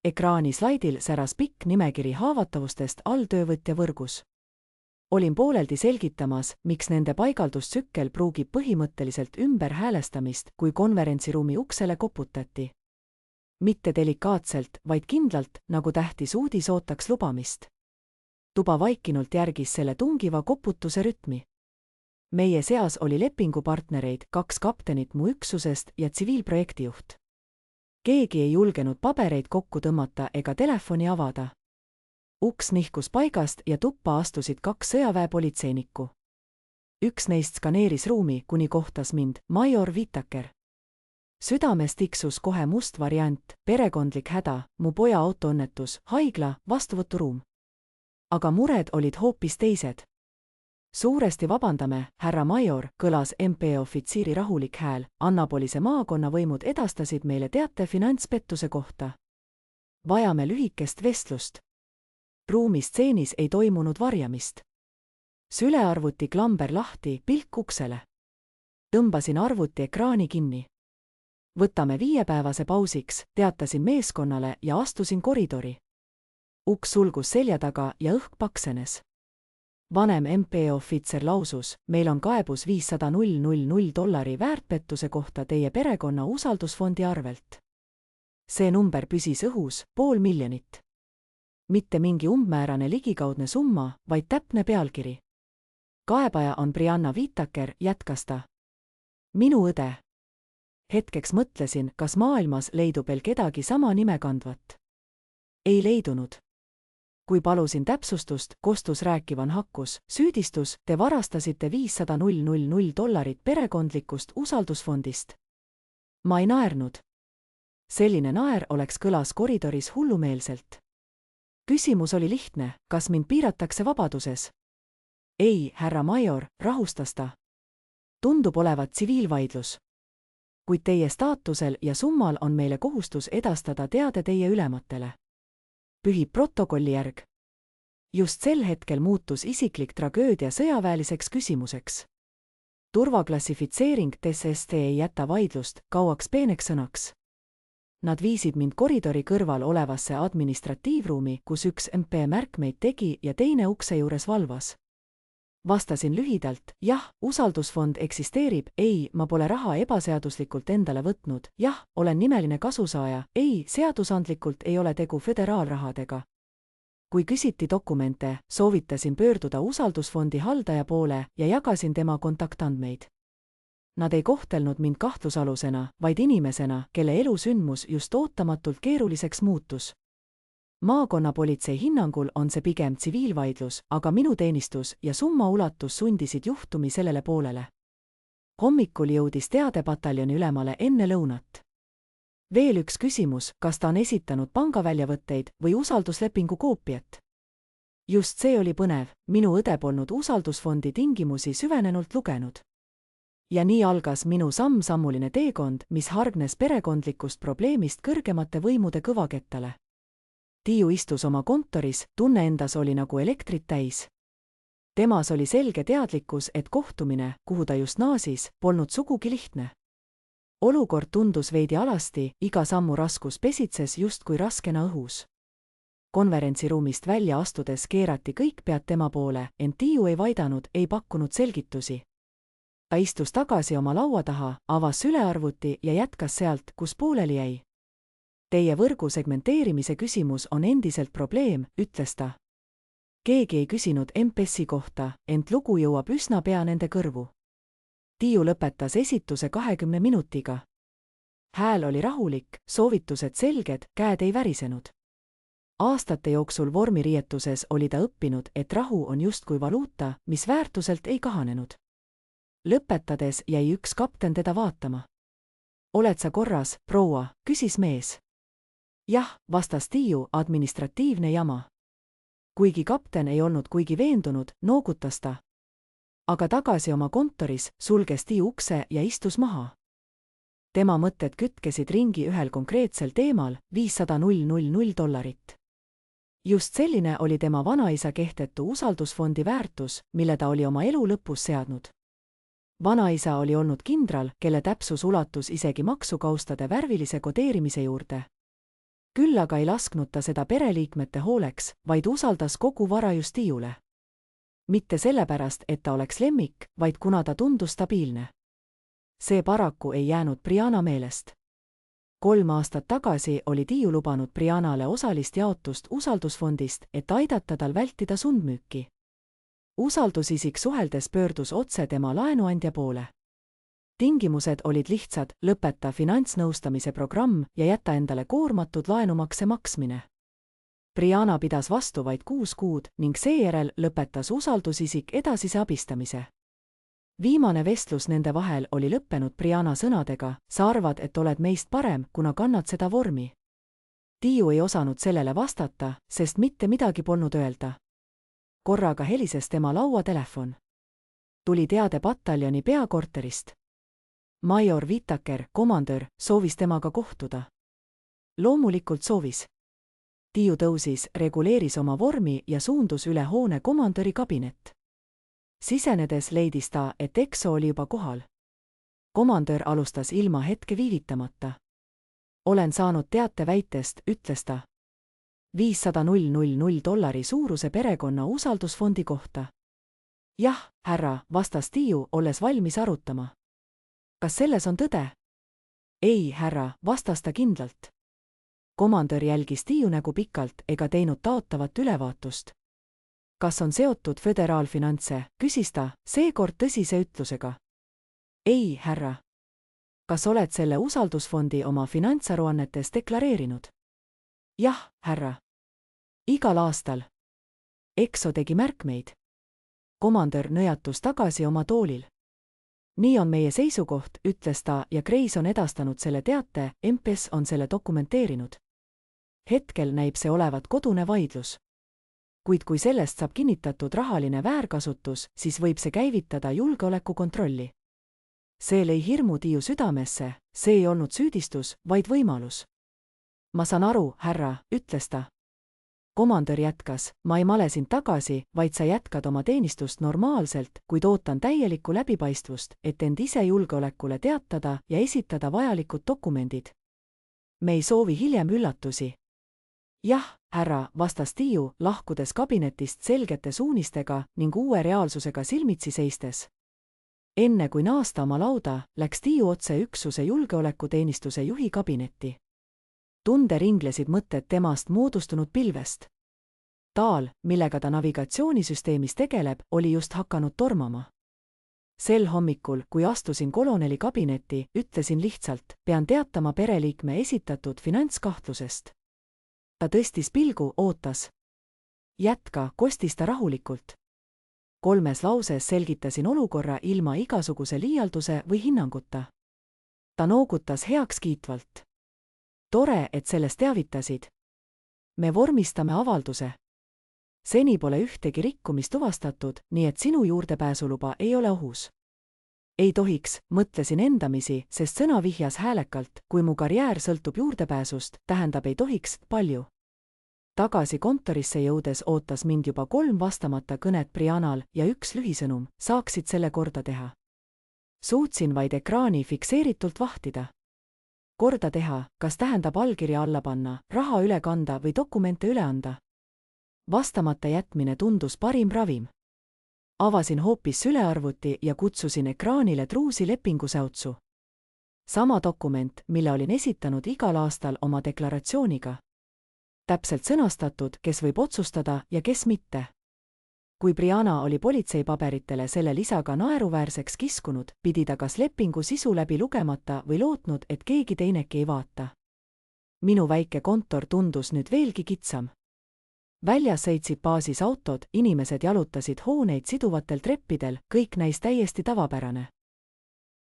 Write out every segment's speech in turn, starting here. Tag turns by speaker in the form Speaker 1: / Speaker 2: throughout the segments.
Speaker 1: Ekraani slaidil säras pikk nimekiri haavatavustest alltöövõtja võrgus. Olin pooleldi selgitamas, miks nende paigaldustsükkel pruugib põhimõtteliselt ümber häälestamist, kui konverentsiruumi uksele koputati. Mitte delikaatselt, vaid kindlalt, nagu tähtis uudis ootaks lubamist. Tuba vaikinult järgis selle tungiva koputuse rütmi. Meie seas oli lepingupartnereid, 2 kaptenit mu üksusest ja tsiviilprojektijuht. Keegi ei julgenud pabereid kokku tõmmata ega telefoni avada. Uks nihkus paigast ja tuppa astusid 2 sõjaväepolitseinikku. Üks neist skaneeris ruumi, kuni kohtas mind, major Whittaker. Südames tiksus kohe must variant, perekondlik häda, mu poja autoõnnetus, haigla, vastuvõturuum. Aga mured olid hoopis teised. Suuresti vabandame, härra major, kõlas MP ofitsiiri rahulik hääl, Annapolise maakonna võimud edastasid meile teate finantspettuse kohta. Vajame lühikest vestlust. Ruumistsenis ei toimunud varjamist. Sülearvuti klamber lahti, pilk uksele. Tõmbasin arvuti ekraani kinni. Võtame 5-päevase pausiks, teatasin meeskonnale ja astusin koridori. Uks sulgus selja taga ja õhk paksenes. Vanem MP ohvitser lausus, meil on kaebus $500,000 väärtpettuse kohta teie perekonna usaldusfondi arvelt. See number püsis õhus, $500,000. Mitte mingi umbmäärane ligikaudne summa, vaid täpne pealkiri. Kaebaja on Brianna Whittaker, jätkas ta. Minu õde. Hetkeks mõtlesin, kas maailmas leidub veel kedagi sama nime kandvat. Ei leidunud. Kui palusin täpsustust, kostus rääkivan hakkus, süüdistus, te varastasite $500,000 perekondlikust usaldusfondist. Ma ei naernud. Selline naer oleks kõlas koridoris hullumeelselt. Küsimus oli lihtne, kas mind piiratakse vabaduses? Ei, härra major, rahustas ta. Tundub olevat tsiviilvaidlus. Kuid teie staatusel ja summal on meile kohustus edastada teade teie ülematele. Pühib protokolli järg. Just sel hetkel muutus isiklik tragöödia sõjaväeliseks küsimuseks. Turvaklassifitseering TSST ei jäta vaidlust, kauaks peeneks sõnaks. Nad viisid mind koridori kõrval olevasse administratiivruumi, kus üks MP märkmeid tegi ja teine ukse juures valvas. Vastasin lühidalt, jah, usaldusfond eksisteerib, ei, ma pole raha ebaseaduslikult endale võtnud, jah, olen nimeline kasusaaja, ei, seadusandlikult ei ole tegu föderaalrahadega. Kui küsiti dokumente, soovitasin pöörduda usaldusfondi haldaja poole ja jagasin tema kontaktandmeid. Nad ei kohtelnud mind kahtlusalusena, vaid inimesena, kelle elusündmus just ootamatult keeruliseks muutus. Maakonnapolitsei hinnangul on see pigem tsiviilvaidlus, aga minu teenistus ja summa ulatus sundisid juhtumi sellele poolele. Hommikul jõudis teade pataljoni ülemale enne lõunat. Veel üks küsimus, kas ta on esitanud pangaväljavõtteid või usalduslepingu koopiat? Just see oli põnev, minu õde polnud usaldusfondi tingimusi süvenenult lugenud. Ja nii algas minu samm-sammuline teekond, mis hargnes perekondlikust probleemist kõrgemate võimude kõvakettale. Tiiu istus oma kontoris, tunne endas oli nagu elektrit täis. Temas oli selge teadlikkus, et kohtumine, kuhu ta just naasis, polnud sugugi lihtne. Olukord tundus veidi alasti, iga sammu raskus pesitses justkui raskena õhus. Konverentsiruumist välja astudes keerati kõik pead tema poole, ent Tiiu ei vaidanud, ei pakkunud selgitusi. Ta istus tagasi oma laua taha, avas sülearvuti ja jätkas sealt, kus pooleli jäi. Teie võrgu segmenteerimise küsimus on endiselt probleem, ütles ta. Keegi ei küsinud MPS-i kohta, ent lugu jõuab üsna pea nende kõrvu. Tiiu lõpetas esituse 20 minutiga. Hääl oli rahulik, soovitused selged, käed ei värisenud. Aastate jooksul vormiriietuses oli ta õppinud, et rahu on justkui valuuta, mis väärtuselt ei kahanenud. Lõpetades jäi üks kapten teda vaatama. Oled sa korras, proua, küsis mees. Jah, vastas Tiiu, administratiivne jama. Kuigi kapten ei olnud kuigi veendunud, noogutas ta. Aga tagasi oma kontoris sulges Tiiu ukse ja istus maha. Tema mõtted kütkesid ringi ühel konkreetsel teemal, $500,000. Just selline oli tema vanaisa kehtetu usaldusfondi väärtus, mille ta oli oma elu lõpus seadnud. Vanaisa oli olnud kindral, kelle täpsus ulatus isegi maksukaustade värvilise kodeerimise juurde. Küll aga ei lasknud ta seda pereliikmete hooleks, vaid usaldas kogu vara just Tiiule. Mitte sellepärast, et ta oleks lemmik, vaid kuna ta tundus stabiilne. See paraku ei jäänud Brianna meelest. 3 aastat tagasi oli Tiiu lubanud Briannale osalist jaotust usaldusfondist, et aidata tal vältida sundmüüki. Usaldusisik suheldes pöördus otse tema laenuandja poole. Tingimused olid lihtsad: lõpeta finantsnõustamise programm ja jäta endale koormatud laenumakse maksmine. Brianna pidas vastu vaid 6 kuud ning seejärel lõpetas usaldusisik edasise abistamise. Viimane vestlus nende vahel oli lõppenud Brianna sõnadega: sa arvad, et oled meist parem, kuna kannad seda vormi. Tiiu ei osanud sellele vastata, sest mitte midagi polnud öelda. Korraga helises tema lauatelefon. Tuli teade pataljoni peakorterist. Major Whittaker, komandör, soovis temaga kohtuda. Loomulikult soovis. Tiiu tõusis, reguleeris oma vormi ja suundus üle hoone komandöri kabinet. Sisenedes leidis ta, et Exo oli juba kohal. Komandör alustas ilma hetke viivitamata. Olen saanud teate väitest, ütles ta. $500,000 suuruse perekonna usaldusfondi kohta. Jah, härra, vastas Tiiu, olles valmis arutama. Kas selles on tõde? Ei, härra, vastas ta kindlalt. Komandör jälgis Tiiu nägu pikalt ega teinud taotavat ülevaatust. Kas on seotud föderaalfinantse, küsis ta, seekord tõsise ütlusega. Ei, härra. Kas oled selle usaldusfondi oma finantsaruannetes deklareerinud? Jah, härra. Igal aastal. Exo tegi märkmeid. Komandör nõjatus tagasi oma toolil. Nii on meie seisukoht, ütles ta ja Grace on edastanud selle teate, MPS on selle dokumenteerinud. Hetkel näib see olevat kodune vaidlus. Kuid kui sellest saab kinnitatud rahaline väärkasutus, siis võib see käivitada julgeolekukontrolli. See lõi hirmu Tiiu südamesse, see ei olnud süüdistus, vaid võimalus. Ma saan aru, härra, ütles ta. Komandör jätkas, ma ei male sind tagasi, vaid sa jätkad oma teenistust normaalselt, kuid ootan täielikku läbipaistvust, et end ise julgeolekule teatada ja esitada vajalikud dokumendid. Me ei soovi hiljem üllatusi. Jah, härra, vastas Tiiu, lahkudes kabinetist selgete suunistega ning uue reaalsusega silmitsi seistes. Enne kui naasta oma lauda, läks Tiiu otse üksuse julgeolekuteenistuse juhi kabinetti. Tunde ringlesid mõtted temast moodustunud pilvest. Taal, millega ta navigatsioonisüsteemis tegeleb, oli just hakanud tormama. Sel hommikul, kui astusin koloneli kabinetti, ütlesin lihtsalt, pean teatama pereliikme esitatud finantskahtlusest. Ta tõstis pilgu, ootas. Jätka, kostis ta rahulikult. 3 lauses selgitasin olukorra ilma igasuguse liialduse või hinnanguta. Ta noogutas heakskiitvalt. Tore, et sellest teavitasid. Me vormistame avalduse. Seni pole ühtegi rikkumist tuvastatud, nii et sinu juurdepääsuluba ei ole ohus. Ei tohiks, mõtlesin endamisi, sest sõna vihjas häälekalt, kui mu karjäär sõltub juurdepääsust, tähendab ei tohiks palju. Tagasi kontorisse jõudes ootas mind juba 3 vastamata kõnet Briannal ja 1 lühisõnum, saaksid selle korda teha. Suutsin vaid ekraani fikseeritult vahtida. Korda teha, kas tähendab allkirja alla panna, raha üle kanda või dokumente üle anda. Vastamata jätmine tundus parim ravim. Avasin hoopis sülearvuti ja kutsusin ekraanile truusi lepingusäutsu. Sama dokument, mille olin esitanud igal aastal oma deklaratsiooniga. Täpselt sõnastatud, kes võib otsustada ja kes mitte. Kui Brianna oli politseipaberitele selle lisaga naeruväärseks kiskunud, pidi ta kas lepingu sisu läbi lugemata või lootnud, et keegi teineki ei vaata. Minu väike kontor tundus nüüd veelgi kitsam. Väljas sõitsid baasis autod, inimesed jalutasid hooneid siduvatel treppidel, kõik näis täiesti tavapärane.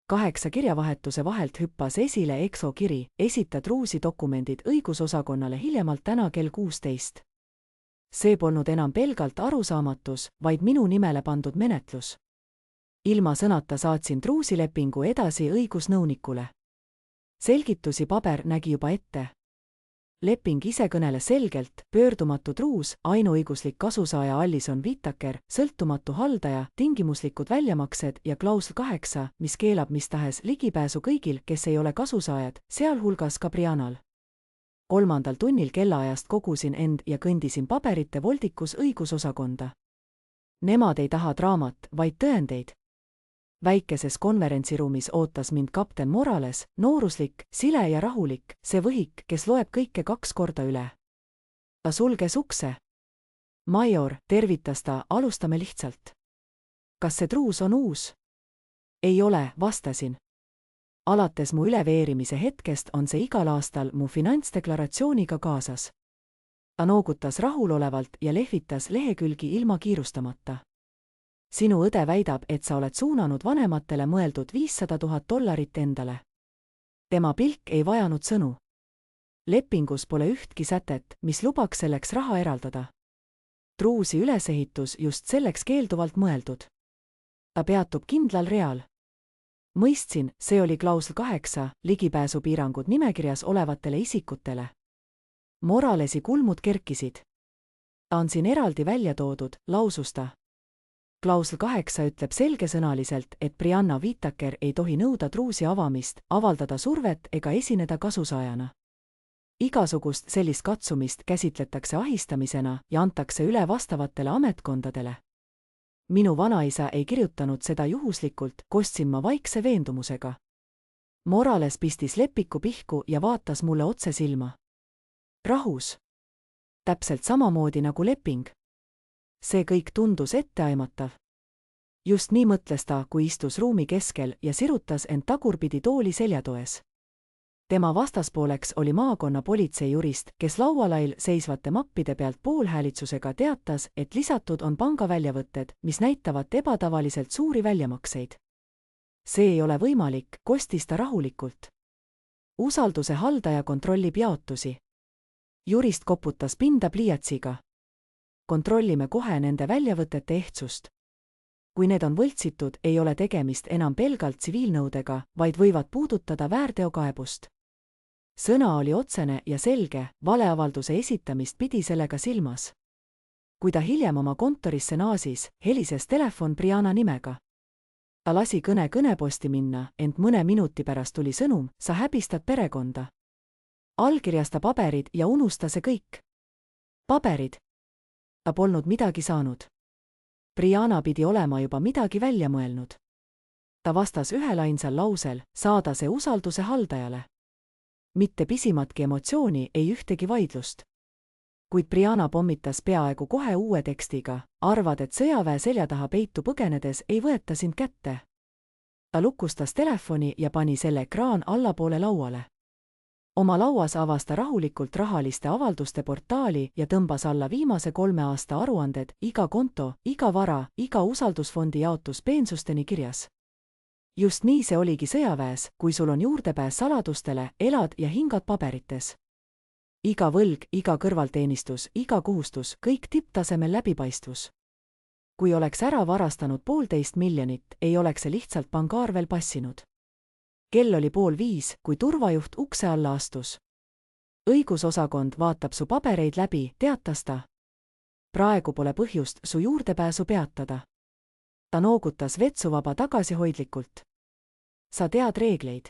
Speaker 1: 8 kirjavahetuse vahelt hüppas esile Exo kiri, esita truusi dokumendid õigusosakonnale hiljemalt täna kell 16. See polnud enam pelgalt arusaamatus, vaid minu nimele pandud menetlus. Ilma sõnata saatsin truusilepingu edasi õigusnõunikule. Selgitusi paber nägi juba ette. Leping ise kõneles selgelt, pöördumatu truus, ainuõiguslik kasusaaja Allison Whittaker, sõltumatu haldaja, tingimuslikud väljamaksed ja klausel 8, mis keelab mis tahes ligipääsu kõigil, kes ei ole kasusaajad, sealhulgas ka Briannal. 3. tunnil kellaajast kogusin end ja kõndisin paberite voldikus õigusosakonda. Nemad ei taha draamat, vaid tõendeid. Väikeses konverentsiruumis ootas mind kapten Morales, nooruslik, sile ja rahulik, see võhik, kes loeb kõike 2 korda üle. Ta sulges ukse. Major, tervitas ta, alustame lihtsalt. Kas see truus on uus? Ei ole, vastasin. Alates mu üleveerimise hetkest on see igal aastal mu finantsdeklaratsiooniga kaasas. Ta noogutas rahulolevalt ja lehvitas lehekülgi ilma kiirustamata. Sinu õde väidab, et sa oled suunanud vanematele mõeldud $500,000 endale. Tema pilk ei vajanud sõnu. Lepingus pole ühtki sätet, mis lubaks selleks raha eraldada. Truusi ülesehitus just selleks keelduvalt mõeldud. Ta peatub kindlal real. Mõistsin, see oli klausel 8, ligipääsupiirangud nimekirjas olevatele isikutele. Moralesi kulmud kerkisid. Ta on siin eraldi välja toodud, lausus ta. Klausel 8 ütleb selgesõnaliselt, et Brianna Whittaker ei tohi nõuda truusi avamist, avaldada survet ega esineda kasusaajana. Igasugust sellist katsumist käsitletakse ahistamisena ja antakse üle vastavatele ametkondadele. Minu vanaisa ei kirjutanud seda juhuslikult, kostsin ma vaikse veendumusega. Morales pistis lepiku pihku ja vaatas mulle otse silma. Rahus. Täpselt samamoodi nagu leping. See kõik tundus etteaimatav. Just nii mõtles ta, kui istus ruumi keskel ja sirutas end tagurpidi tooli seljatoes. Tema vastaspooleks oli maakonna politseijurist, kes laualail seisvate mappide pealt poolhäälitsusega teatas, et lisatud on pangaväljavõtted, mis näitavad ebatavaliselt suuri väljamakseid. See ei ole võimalik, kostis ta rahulikult. Usalduse haldaja kontrollib jaotusi. Jurist koputas pinda pliiatsiga. Kontrollime kohe nende väljavõtete ehtsust. Kui need on võltsitud, ei ole tegemist enam pelgalt tsiviilnõudega, vaid võivad puudutada väärteokaebust. Sõna oli otsene ja selge, valeavalduse esitamist pidi sellega silmas. Kui ta hiljem oma kontorisse naasis, helises telefon Brianna nimega. Ta lasi kõneposti minna, ent mõne minuti pärast tuli sõnum, sa häbistad perekonda. Allkirjasta paberid ja unusta see kõik. Paberid. Ta polnud midagi saanud. Brianna pidi olema juba midagi välja mõelnud. Ta vastas ühel ainsal lausel, saada see usalduse haldajale. Mitte pisimatki emotsiooni, ei ühtegi vaidlust. Kuid Brianna pommitas peaaegu kohe uue tekstiga, arvad, et sõjaväe selja taha peitu põgenedes ei võeta sind kätte. Ta lukustas telefoni ja pani selle ekraan allapoole lauale. Oma lauas avas ta rahulikult rahaliste avalduste portaali ja tõmbas alla viimase 3 aasta aruanded, iga konto, iga vara, iga usaldusfondi jaotus peensusteni kirjas. Just nii see oligi sõjaväes, kui sul on juurdepääs saladustele, elad ja hingad paberites. Iga võlg, iga kõrvalteenistus, iga kohustus, kõik tipptasemel läbipaistvus. Kui oleks ära varastanud 1,5 miljonit, ei oleks see lihtsalt pangaar veel passinud. Kell oli 4:30, kui turvajuht ukse alla astus. Õigusosakond vaatab su pabereid läbi, teatas ta. Praegu pole põhjust su juurdepääsu peatada. Ta noogutas vetsuvaba tagasihoidlikult. Sa tead reegleid.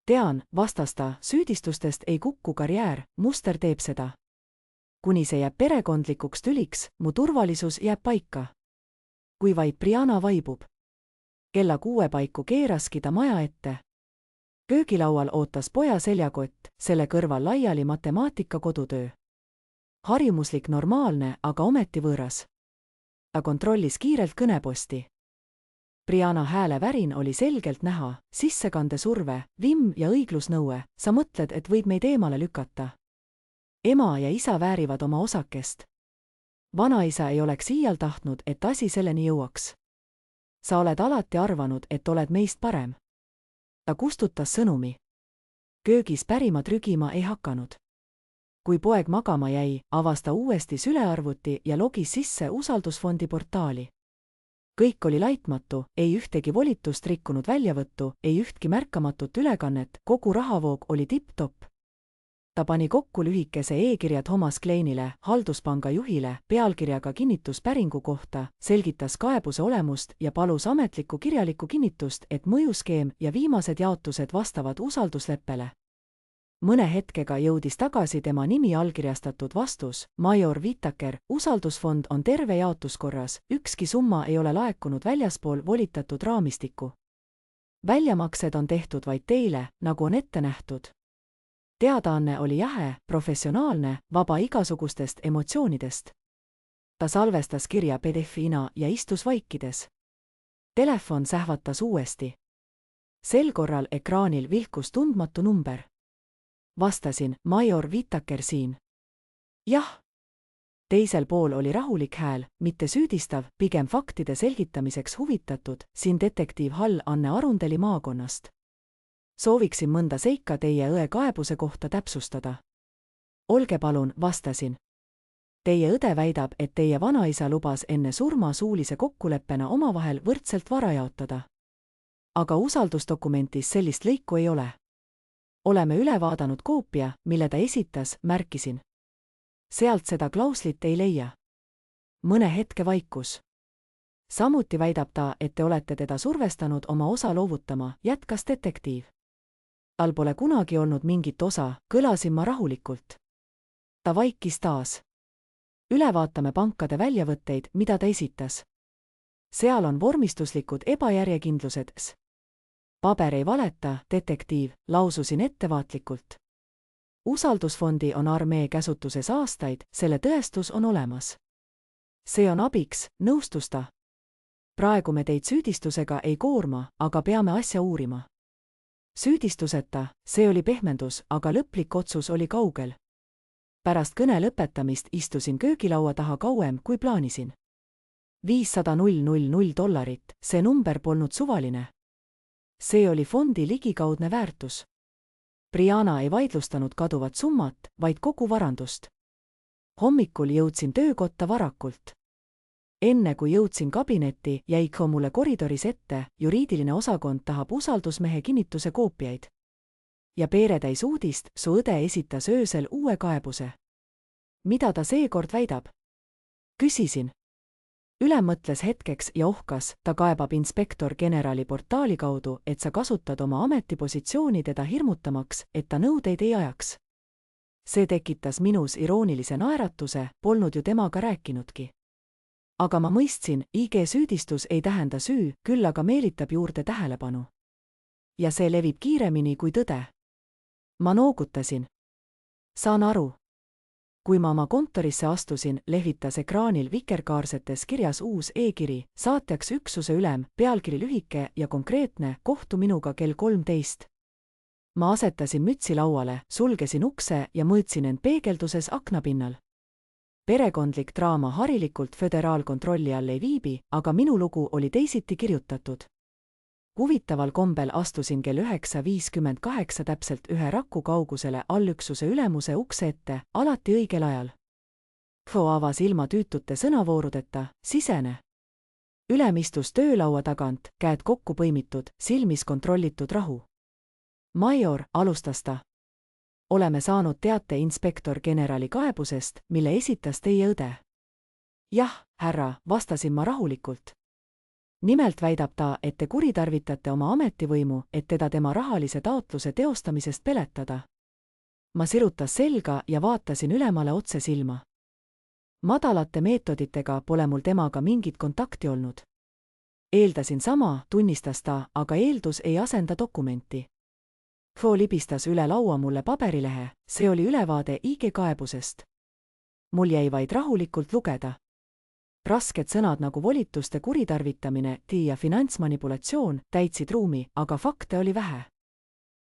Speaker 1: Tean, vastas ta, süüdistustest ei kukku karjäär, muster teeb seda. Kuni see jääb perekondlikuks tüliks, mu turvalisus jääb paika. Kui vaid Brianna vaibub. Kella 6 paiku keeraski ta maja ette. Köögilaual ootas poja seljakott, selle kõrval laiali matemaatika kodutöö. Harjumuslik normaalne, aga ometi võõras. Ta kontrollis kiirelt kõneposti. Brianna hääle värin oli selgelt näha, sissekande surve, vimm ja õiglusnõue, sa mõtled, et võid meid eemale lükata. Ema ja isa väärivad oma osakest. Vanaisa ei oleks iial tahtnud, et asi selleni jõuaks. Sa oled alati arvanud, et oled meist parem. Ta kustutas sõnumi. Köögis pärima trügima ei hakanud. Kui poeg magama jäi, avas ta uuesti sülearvuti ja logis sisse usaldusfondi portaali. Kõik oli laitmatu, ei ühtegi volitust rikkunud väljavõttu, ei ühtki märkamatut ülekannet, kogu rahavoog oli tipp-topp. Ta pani kokku lühikese e-kirja Thomas Kleinile, halduspanga juhile, pealkirjaga kinnitus päringu kohta, selgitas kaebuse olemust ja palus ametlikku kirjalikku kinnitust, et mõjuskeem ja viimased jaotused vastavad usaldusleppele. Mõne hetkega jõudis tagasi tema nimi allkirjastatud vastus: major Whittaker, usaldusfond on terve jaotuskorras, ükski summa ei ole laekunud väljaspool volitatud raamistikku. Väljamaksed on tehtud vaid teile, nagu on ette nähtud. Teadaanne oli jahe, professionaalne, vaba igasugustest emotsioonidest. Ta salvestas kirja PDF-ina ja istus vaikides. Telefon sähvatas uuesti. Sel korral ekraanil vilkus tundmatu number. Vastasin: major Whittaker siin. Jah. Teisel pool oli rahulik hääl, mitte süüdistav, pigem faktide selgitamiseks huvitatud, siin detektiiv Hall Anne Arundeli maakonnast. Sooviksin mõnda seika teie õe kaebuse kohta täpsustada. Olge palun, vastasin. Teie õde väidab, et teie vanaisa lubas enne surma suulise kokkuleppena omavahel võrdselt vara jaotada. Aga usaldusdokumentis sellist lõiku ei ole. Oleme üle vaadanud koopia, mille ta esitas, märkisin. Sealt seda klauslit ei leia. Mõne hetke vaikus. Samuti väidab ta, et te olete teda survestanud oma osa loovutama, jätkas detektiiv. Tal pole kunagi olnud mingit osa, kõlasin ma rahulikult. Ta vaikis taas. Üle vaatame pankade väljavõtteid, mida ta esitas. Seal on vormistuslikud ebajärjekindlused. Paber ei valeta, detektiiv, laususin ettevaatlikult. Usaldusfondi on armee käsutuses aastaid, selle tõestus on olemas. See on abiks, nõustus ta. Praegu me teid süüdistusega ei koorma, aga peame asja uurima. Süüdistuseta, see oli pehmendus, aga lõplik otsus oli kaugel. Pärast kõne lõpetamist istusin köögilaua taha kauem, kui plaanisin. $500,000, see number polnud suvaline. See oli fondi ligikaudne väärtus. Brianna ei vaidlustanud kaduvat summat, vaid kogu varandust. Hommikul jõudsin töökotta varakult. Enne kui jõudsin kabinetti, jäi Kho mulle koridoris ette, juriidiline osakond tahab usaldusmehe kinnituse koopiaid. Ja peeretäis uudist, su õde esitas öösel uue kaebuse. Mida ta seekord väidab? Küsisin. Ülem mõtles hetkeks ja ohkas, ta kaebab inspektor generali portaali kaudu, et sa kasutad oma ametipositsiooni teda hirmutamaks, et ta nõudeid ei ajaks. See tekitas minus iroonilise naeratuse, polnud ju temaga rääkinudki. Aga ma mõistsin, IG süüdistus ei tähenda süü, küll aga meelitab juurde tähelepanu. Ja see levib kiiremini kui tõde. Ma noogutasin. Saan aru. Kui ma oma kontorisse astusin, lehvitas ekraanil vikerkaarsetes kirjas uus e-kiri, saatjaks üksuse ülem, pealkiri lühike ja konkreetne, kohtu minuga kell 13. Ma asetasin mütsi lauale, sulgesin ukse ja mõõtsin end peegelduses aknapinnal. Perekondlik draama harilikult föderaalkontrolli all ei viibi, aga minu lugu oli teisiti kirjutatud. Huvitaval kombel astusin kell 9:58 täpselt ühe raku kaugusele allüksuse ülemuse ukse ette, alati õigel ajal. Kho avas ilma tüütute sõnavoorudeta, sisene. Ülem istus töölaua tagant, käed kokku põimitud, silmis kontrollitud rahu. Major, alustas ta. Oleme saanud teate inspektor generali kaebusest, mille esitas teie õde. Jah, härra, vastasin ma rahulikult. Nimelt väidab ta, et te kuritarvitate oma ametivõimu, et teda tema rahalise taotluse teostamisest peletada. Ma sirutas selga ja vaatasin ülemale otse silma. Madalate meetoditega pole mul temaga mingit kontakti olnud. Eeldasin sama, tunnistas ta, aga eeldus ei asenda dokumenti. Kho libistas üle laua mulle paberilehe, see oli ülevaade IG kaebusest. Mul jäi vaid rahulikult lugeda. Rasked sõnad nagu volituste kuritarvitamine ja finantsmanipulatsioon täitsid ruumi, aga fakte oli vähe.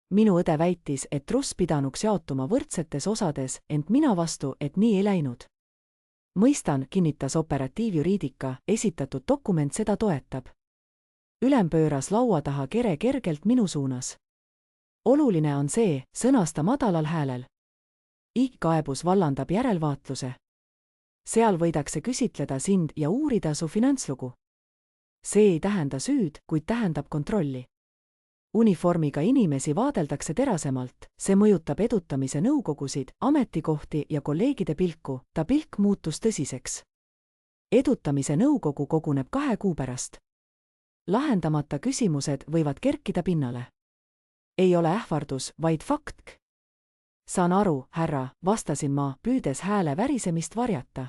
Speaker 1: Minu õde väitis, et truss pidanuks jaotuma võrdsetes osades, ent mina vastu, et nii ei läinud. Mõistan, kinnitas operatiivjuriidika, esitatud dokument seda toetab. Ülem pööras laua taha kere kergelt minu suunas. Oluline on see, sõnas ta madalal häälel. IG-kaebus vallandab järelvaatluse. Seal võidakse küsitleda sind ja uurida su finantslugu. See ei tähenda süüd, kuid tähendab kontrolli. Uniformiga inimesi vaadeldakse terasemalt, see mõjutab edutamise nõukogusid, ametikohti ja kolleegide pilku, ta pilk muutus tõsiseks. Edutamise nõukogu koguneb 2 kuu pärast. Lahendamata küsimused võivad kerkida pinnale. Ei ole ähvardus, vaid fakt. Saan aru, härra, vastasin ma, püüdes hääle värisemist varjata.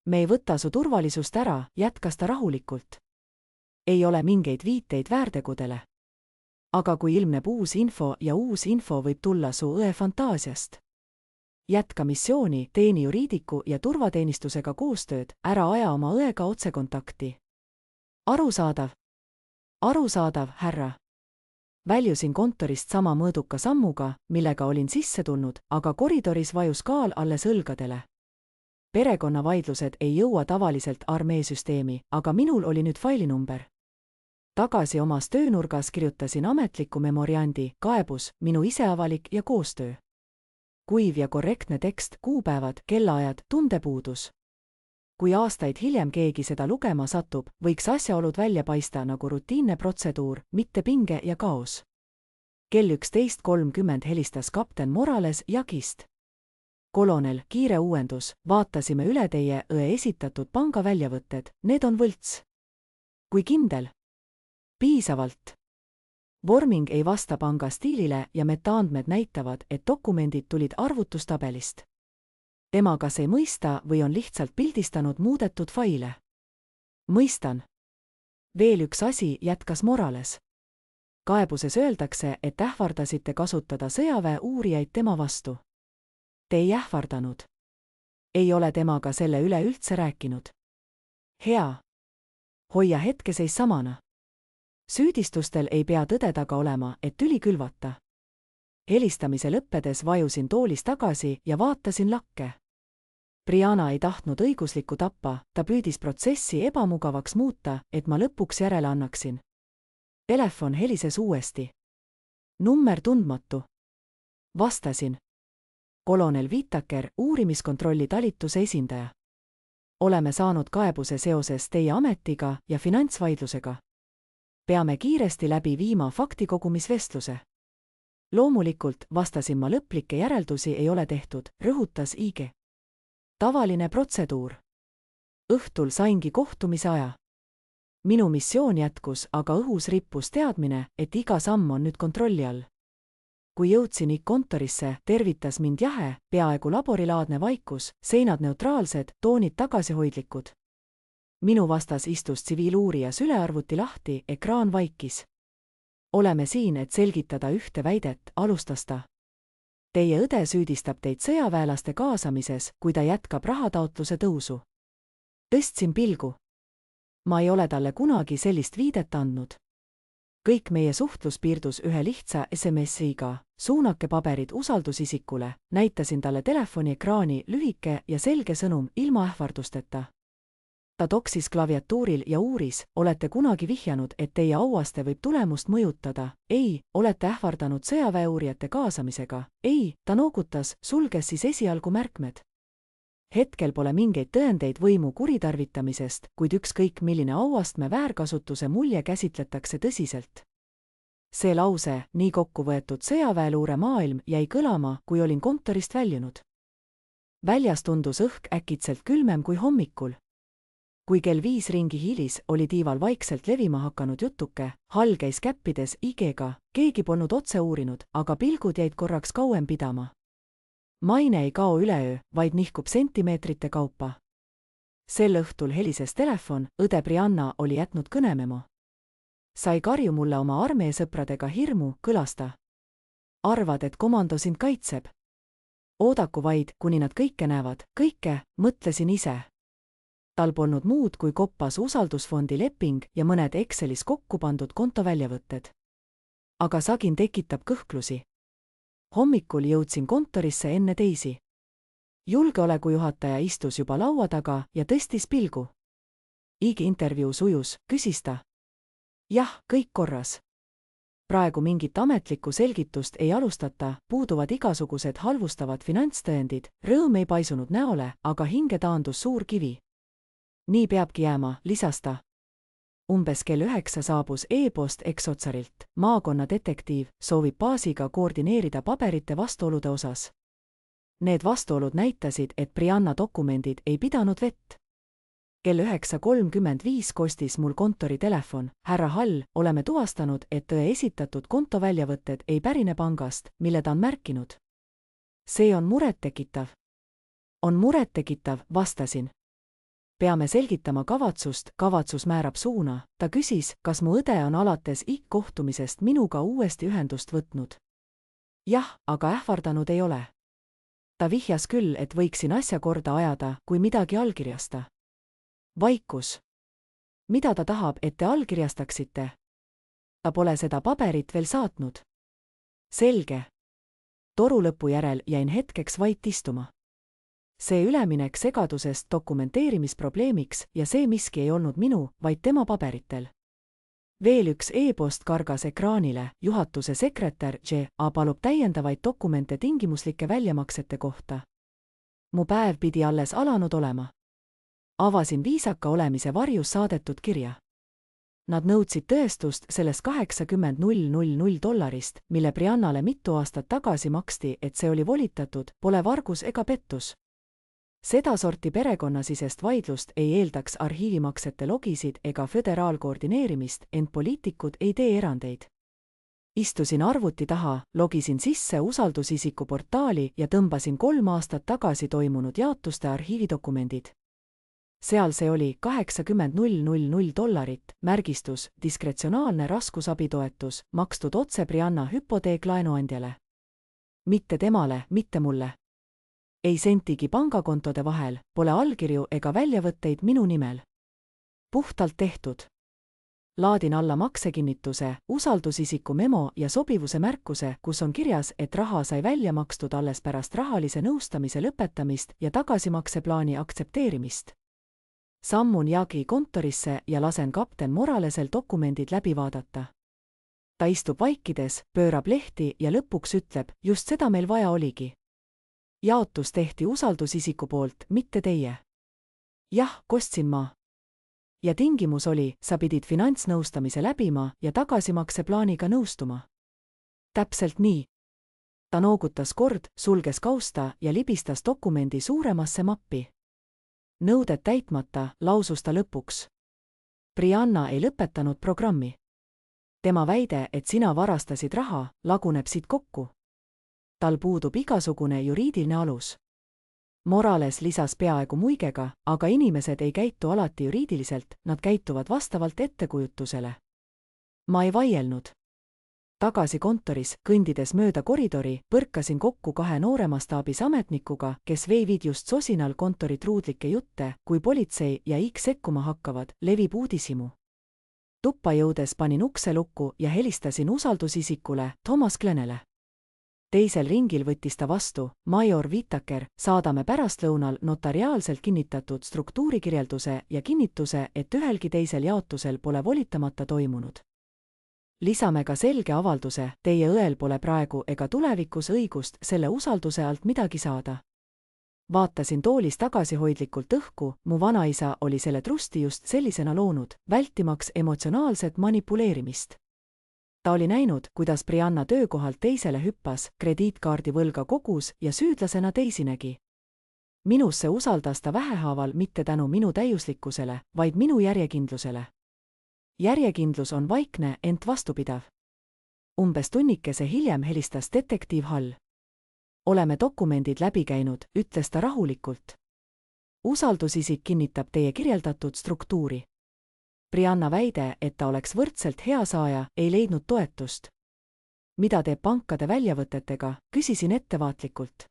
Speaker 1: Me ei võta su turvalisust ära, jätkas ta rahulikult. Ei ole mingeid viiteid väärtegudele. Aga kui ilmneb uus info ja uus info võib tulla su õe fantaasiast. Jätka missiooni, teeni juriidiku ja turvateenistusega koostööd, ära aja oma õega otsekontakti. Arusaadav, härra. Väljusin kontorist sama mõõduka sammuga, millega olin sisse tulnud, aga koridoris vajus kaal alles õlgadele. Perekonnavaidlused ei jõua tavaliselt armeesüsteemi, aga minul oli nüüd failinumber. Tagasi omas töönurgas kirjutasin ametliku memoriandi, kaebus, minu iseavalik ja koostöö. Kuiv ja korrektne tekst, kuupäevad, kellaajad, tundepuudus. Kui aastaid hiljem keegi seda lugema satub, võiks asjaolud välja paista nagu rutiinne protseduur, mitte pinge ja kaos. Kell 11:30 helistas kapten Morales Jagist. Kolonel, kiire uuendus, vaatasime üle teie õe esitatud panga väljavõtted, need on võlts. Kui kindel? Piisavalt. Vorming ei vasta panga stiilile ja metaandmed näitavad, et dokumendid tulid arvutustabelist. Tema kas ei mõista või on lihtsalt pildistanud muudetud faile. Mõistan. Veel üks asi, jätkas Morales. Kaebuses öeldakse, et ähvardasite kasutada sõjaväe uurijaid tema vastu. Te ei ähvardanud. Ei ole temaga selle üle üldse rääkinud. Hea. Hoia hetkeseis samana. Süüdistustel ei pea tõde taga olema, et tüli külvata. Helistamise lõppedes vajusin toolis tagasi ja vaatasin lakke. Brianna ei tahtnud õiguslikku tappa, ta püüdis protsessi ebamugavaks muuta, et ma lõpuks järele annaksin. Telefon helises uuesti. Number tundmatu. Vastasin. Kolonel Whittaker, uurimiskontrolli talituse esindaja. Oleme saanud kaebuse seoses teie ametiga ja finantsvaidlusega. Peame kiiresti läbi viima faktikogumisvestluse. Loomulikult, vastasin ma, lõplikke järeldusi ei ole tehtud, rõhutas IG. Tavaline protseduur. Õhtul saingi kohtumise aja. Minu missioon jätkus, aga õhus rippus teadmine, et iga samm on nüüd kontrolli all. Kui jõudsin IG kontorisse, tervitas mind jahe, peaaegu laborilaadne vaikus, seinad neutraalsed, toonid tagasihoidlikud. Minu vastas istus tsiviiluurija sülearvuti lahti, ekraan vaikis. Oleme siin, et selgitada ühte väidet, alustas ta. Teie õde süüdistab teid sõjaväelaste kaasamises, kui ta jätkab rahataotluse tõusu. Tõstsin pilgu. Ma ei ole talle kunagi sellist viidet andnud. Kõik meie suhtlus piirdus ühe lihtsa SMS-iga, suunake paberid usaldusisikule, näitasin talle telefoni ekraani, lühike ja selge sõnum, ilma ähvardusteta. Ta toksis klaviatuuril ja uuris, olete kunagi vihjanud, et teie auaste võib tulemust mõjutada? Ei, olete ähvardanud sõjaväeuurijate kaasamisega? Ei, ta noogutas, sulges siis esialgu märkmed. Hetkel pole mingeid tõendeid võimu kuritarvitamisest, kuid ükskõik milline auastme väärkasutuse mulje käsitletakse tõsiselt. See lause, nii kokku võetud sõjaväeluure maailm, jäi kõlama, kui olin kontorist väljunud. Väljas tundus õhk äkitselt külmem kui hommikul. Kui kell 5 ringi hilis, oli tiival vaikselt levima hakanud jutuke, Hall käis käppides IG-ga, keegi polnud otse uurinud, aga pilgud jäid korraks kauem pidama. Maine ei kao üleöö, vaid nihkub sentimeetrite kaupa. Sel õhtul helises telefon, õde Brianna oli jätnud kõnememo. Sai karju mulle oma armeesõpradega hirmu, kõlas ta. Arvad, et komando sind kaitseb? Oodaku vaid, kuni nad kõike näevad, kõike, mõtlesin ise. Tal polnud muud kui koppas usaldusfondi leping ja mõned Excelis kokku pandud kontoväljavõtted. Aga sagin tekitab kõhklusi. Hommikul jõudsin kontorisse enne teisi. Julgeolekujuhataja istus juba laua taga ja tõstis pilgu. IG intervjuu sujus, küsis ta. Jah, kõik korras. Praegu mingit ametlikku selgitust ei alustata, puuduvad igasugused halvustavad finantstõendid, rõõm ei paisunud näole, aga hinge taandus suur kivi. Nii peabki jääma, lisas ta. Umbes kell 9 saabus e-post eksotsarilt, maakonna detektiiv soovib baasiga koordineerida paberite vastuolude osas. Need vastuolud näitasid, et Brianna dokumendid ei pidanud vett. Kell 9:35 kostis mul kontori telefon. Härra Hall, oleme tuvastanud, et tõe esitatud kontoväljavõtted ei pärine pangast, mille ta on märkinud. See on murettekitav. On murettekitav, vastasin. Peame selgitama kavatsust, kavatsus määrab suuna. Ta küsis, kas mu õde on alates kohtumisest minuga uuesti ühendust võtnud. Jah, aga ähvardanud ei ole. Ta vihjas küll, et võiksin asja korda ajada, kui midagi allkirjasta. Vaikus. Mida ta tahab, et te allkirjastaksite? Ta pole seda paberit veel saatnud. Selge. Toru lõpu järel jäin hetkeks vait istuma. See üleminek segadusest dokumenteerimisprobleemiks ja see miski ei olnud minu, vaid tema paberitel. Veel üks e-post kargas ekraanile, juhatuse sekretär J.A. palub täiendavaid dokumente tingimuslike väljamaksete kohta. Mu päev pidi alles alanud olema. Avasin viisaka olemise varjus saadetud kirja. Nad nõudsid tõestust sellest $80,000, mille Briannale mitu aastat tagasi maksti, et see oli volitatud, pole vargus ega pettus. Seda sorti perekonnasisest vaidlust ei eeldaks arhiivimaksete logisid ega föderaalkoordineerimist, ent poliitikud ei tee erandeid. Istusin arvuti taha, logisin sisse usaldusisiku portaali ja tõmbasin 3 aastat tagasi toimunud jaotuste arhiividokumendid. Seal see oli $80,000, märgistus, diskretsionaalne raskusabitoetus, makstud otse Brianna hüpoteeklaenuandjale. Mitte temale, mitte mulle. Ei sentigi pangakontode vahel, pole allkirju ega väljavõtteid minu nimel. Puhtalt tehtud. Laadin alla maksekinnituse, usaldusisiku memo ja sobivuse märkuse, kus on kirjas, et raha sai välja makstud alles pärast rahalise nõustamise lõpetamist ja tagasimakseplaani aktsepteerimist. Sammun Jagi kontorisse ja lasen kapten Moralesel dokumendid läbi vaadata. Ta istub vaikides, pöörab lehti ja lõpuks ütleb, just seda meil vaja oligi. Jaotus tehti usaldusisiku poolt, mitte teie. Jah, kostsin ma. Ja tingimus oli, sa pidid finantsnõustamise läbima ja tagasimakseplaaniga nõustuma. Täpselt nii. Ta noogutas kord, sulges kausta ja libistas dokumendi suuremasse mappi. Nõuded täitmata, lausus ta lõpuks. Brianna ei lõpetanud programmi. Tema väide, et sina varastasid raha, laguneb siit kokku. Tal puudub igasugune juriidiline alus. Morales lisas peaaegu muigega, aga inimesed ei käitu alati juriidiliselt, nad käituvad vastavalt ettekujutusele. Ma ei vaielnud. Tagasi kontoris, kõndides mööda koridori, põrkasin kokku 2 noorema staabis ametnikuga, kes veivid just sosinal kontori truudlikke jutte, kui politsei ja sekkuma hakkavad, levib uudishimu. Tuppa jõudes panin ukse lukku ja helistasin usaldusisikule, Thomas Glenele. Teisel ringil võttis ta vastu, major Whittaker, saadame pärastlõunal notariaalselt kinnitatud struktuurikirjelduse ja kinnituse, et ühelgi teisel jaotusel pole volitamata toimunud. Lisame ka selge avalduse, teie õel pole praegu ega tulevikus õigust selle usalduse alt midagi saada. Vaatasin toolis tagasihoidlikult õhku, mu vanaisa oli selle trusti just sellisena loonud, vältimaks emotsionaalset manipuleerimist. Ta oli näinud, kuidas Brianna töökohalt teisele hüppas, krediitkaardivõlga kogus ja süüdlasena teisinegi. Minusse usaldas ta vähehaaval mitte tänu minu täiuslikkusele, vaid minu järjekindlusele. Järjekindlus on vaikne, ent vastupidav. Umbes tunnikese hiljem helistas detektiiv Hall. Oleme dokumendid läbi käinud, ütles ta rahulikult. Usaldusisik kinnitab teie kirjeldatud struktuuri. Brianna väide, et ta oleks võrdselt hea saaja, ei leidnud toetust. Mida teeb pankade väljavõtetega, küsisin ettevaatlikult.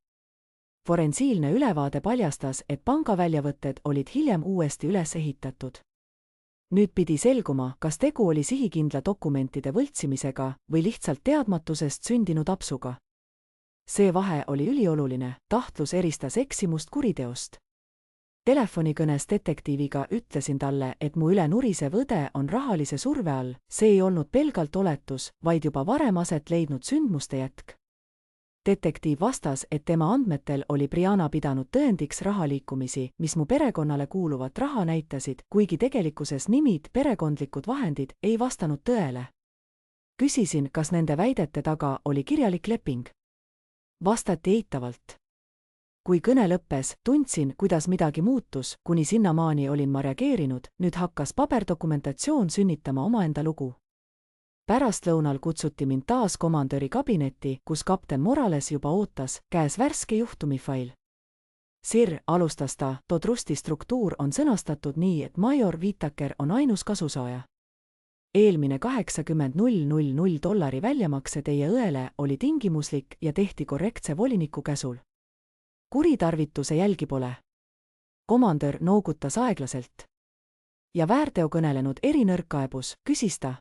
Speaker 1: Forensiilne ülevaade paljastas, et pangaväljavõtted olid hiljem uuesti üles ehitatud. Nüüd pidi selguma, kas tegu oli sihikindla dokumentide võltsimisega või lihtsalt teadmatusest sündinud apsuga. See vahe oli ülioluline, tahtlus eristas eksimust kuriteost. Telefonikõnes detektiiviga ütlesin talle, et mu üle nurisev õde on rahalise surve all, see ei olnud pelgalt oletus, vaid juba varem aset leidnud sündmuste jätk. Detektiiv vastas, et tema andmetel oli Brianna pidanud tõendiks rahaliikumisi, mis mu perekonnale kuuluvat raha näitasid, kuigi tegelikkuses nimid, perekondlikud vahendid ei vastanud tõele. Küsisin, kas nende väidete taga oli kirjalik leping. Vastati eitavalt. Kui kõne lõppes, tundsin, kuidas midagi muutus, kuni sinnamaani olin ma reageerinud, nüüd hakkas paberdokumentatsioon sünnitama omaenda lugu. Pärastlõunal kutsuti mind taas komandöri kabinetti, kus kapten Morales juba ootas, käes värske juhtumifail. Sir, alustas ta, Todrusti struktuur on sõnastatud nii, et major Whittaker on ainus kasusaaja. Eelmine $80,000 väljamakse teie õele oli tingimuslik ja tehti korrektse voliniku käsul. Kuritarvituse jälgi pole. Komandör noogutas aeglaselt. Ja väärteo kõnelenud erinõrkkaebus, küsis ta.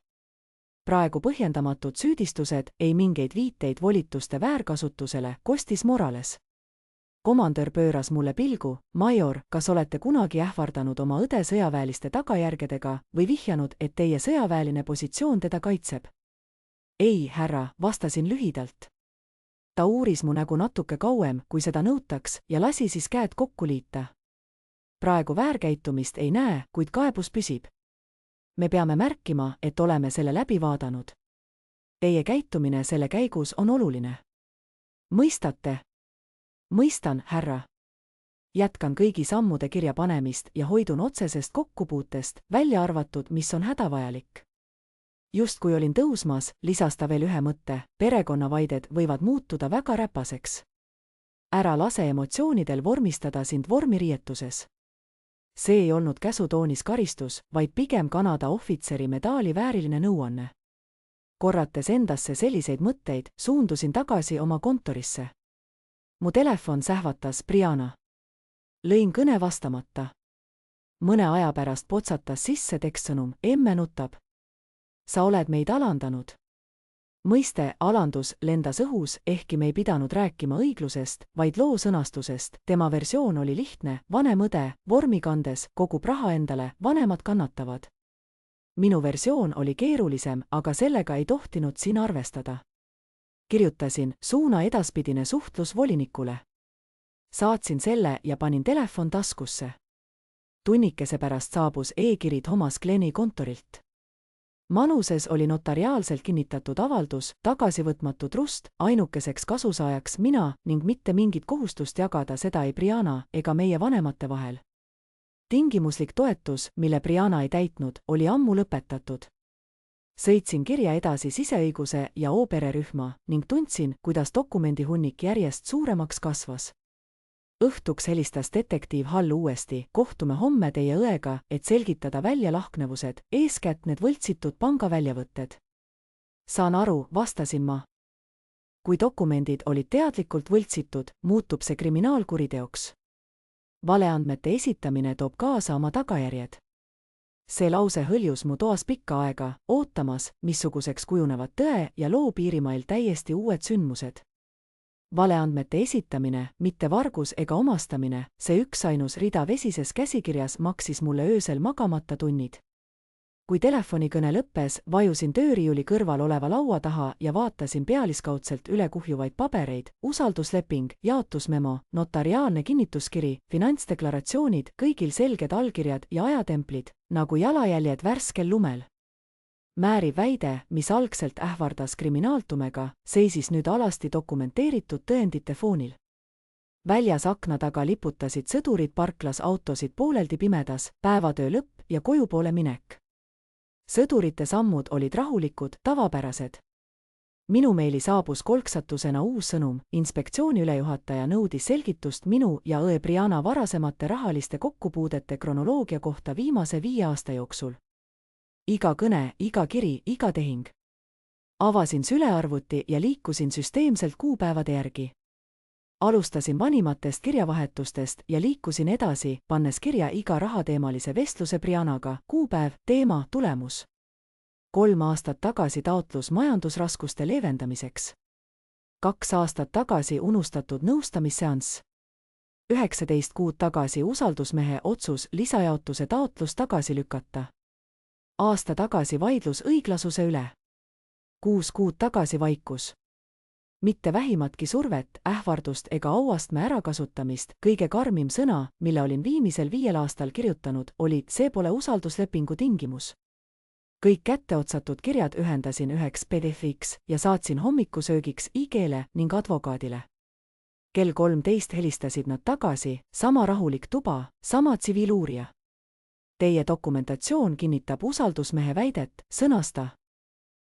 Speaker 1: Praegu põhjendamatud süüdistused, ei mingeid viiteid volituste väärkasutusele, kostis Morales. Komandör pööras mulle pilgu, major, kas olete kunagi ähvardanud oma õde sõjaväeliste tagajärgedega või vihjanud, et teie sõjaväeline positsioon teda kaitseb? Ei, härra, vastasin lühidalt. Ta uuris mu nägu natuke kauem, kui seda nõutaks, ja lasi siis käed kokku liita. Praegu väärkäitumist ei näe, kuid kaebus püsib. Me peame märkima, et oleme selle läbi vaadanud. Teie käitumine selle käigus on oluline. Mõistate? Mõistan, härra. Jätkan kõigi sammude kirja panemist ja hoidun otsesest kokkupuutest, välja arvatud, mis on hädavajalik. Just kui olin tõusmas, lisas ta veel ühe mõtte, perekonnavaided võivad muutuda väga räpaseks. Ära lase emotsioonidel vormistada sind vormiriietuses. See ei olnud käsutoonis karistus, vaid pigem Kanada ohvitseri medaali vääriline nõuanne. Korrates endasse selliseid mõtteid, suundusin tagasi oma kontorisse. Mu telefon sähvatas Brianna. Lõin kõne vastamata. Mõne aja pärast potsatas sisse tekstsõnum, emme nutab. Sa oled meid alandanud. Mõiste alandus lendas õhus, ehkki me ei pidanud rääkima õiglusest, vaid loo sõnastusest. Tema versioon oli lihtne, vanem õde, vormi kandes, kogub raha endale, vanemad kannatavad. Minu versioon oli keerulisem, aga sellega ei tohtinud siin arvestada. Kirjutasin, suuna edaspidine suhtlus volinikule. Saatsin selle ja panin telefon taskusse. Tunnikese pärast saabus e-kiri Thomas Gleni kontorilt. Manuses oli notariaalselt kinnitatud avaldus, tagasivõtmatu trust, ainukeseks kasusaajaks mina ning mitte mingit kohustust jagada seda ei Brianna ega meie vanemate vahel. Tingimuslik toetus, mille Brianna ei täitnud, oli ammu lõpetatud. Sõitsin kirja edasi siseõiguse ja oopererühma ning tundsin, kuidas dokumendihunnik järjest suuremaks kasvas. Õhtuks helistas detektiiv Hall uuesti, kohtume homme teie õega, et selgitada välja lahknevused, eeskätt need võltsitud pangaväljavõtted. Saan aru, vastasin ma. Kui dokumendid olid teadlikult võltsitud, muutub see kriminaalkuriteoks. Valeandmete esitamine toob kaasa oma tagajärjed. See lause hõljus mu toas pikka aega, ootamas, missuguseks kujunevad tõe ja loo piirimail täiesti uued sündmused. Valeandmete esitamine, mitte vargus ega omastamine, see üksainus rida vesises käsikirjas maksis mulle öösel magamata tunnid. Kui telefonikõne lõppes, vajusin tööriiuli kõrval oleva laua taha ja vaatasin pealiskaudselt üle kuhjuvaid pabereid, usaldusleping, jaotusmemo, notariaalne kinnituskiri, finantsdeklaratsioonid, kõigil selged allkirjad ja ajatemplid, nagu jalajäljed värskel lumel. Määriv väide, mis algselt ähvardas kriminaaltumega, seisis nüüd alasti dokumenteeritud tõendite foonil. Väljas akna taga liputasid sõdurid parklas autosid pooleldi pimedas, päevatöö lõpp ja koju poole minek. Sõdurite sammud olid rahulikud, tavapärased. Minu meili saabus kolksatusena uus sõnum, inspektsiooni ülejuhataja nõudis selgitust minu ja õe Brianna varasemate rahaliste kokkupuudete kronoloogia kohta viimase 5 aasta jooksul. Iga kõne, iga kiri, iga tehing. Avasin sülearvuti ja liikusin süsteemselt kuupäevade järgi. Alustasin vanimatest kirjavahetustest ja liikusin edasi, pannes kirja iga rahateemalise vestluse Briannaga, kuupäev, teema, tulemus. 3 aastat tagasi taotlus majandusraskuste leevendamiseks. 2 aastat tagasi unustatud nõustamisseanss. 19 kuud tagasi usaldusmehe otsus lisajaotuse taotlus tagasi lükata. Aasta tagasi vaidlus õiglasuse üle. 6 kuud tagasi vaikus. Mitte vähimatki survet, ähvardust ega auastme ärakasutamist, kõige karmim sõna, mille olin viimisel 5 aastal kirjutanud, oli, see pole usalduslepingu tingimus. Kõik kätteotsatud kirjad ühendasin üheks PDF-iks ja saatsin hommikusöögiks IG-le ning advokaadile. Kell 13 helistasid nad tagasi, sama rahulik tuba, sama tsiviiluurija. Teie dokumentatsioon kinnitab usaldusmehe väidet, sõnas ta.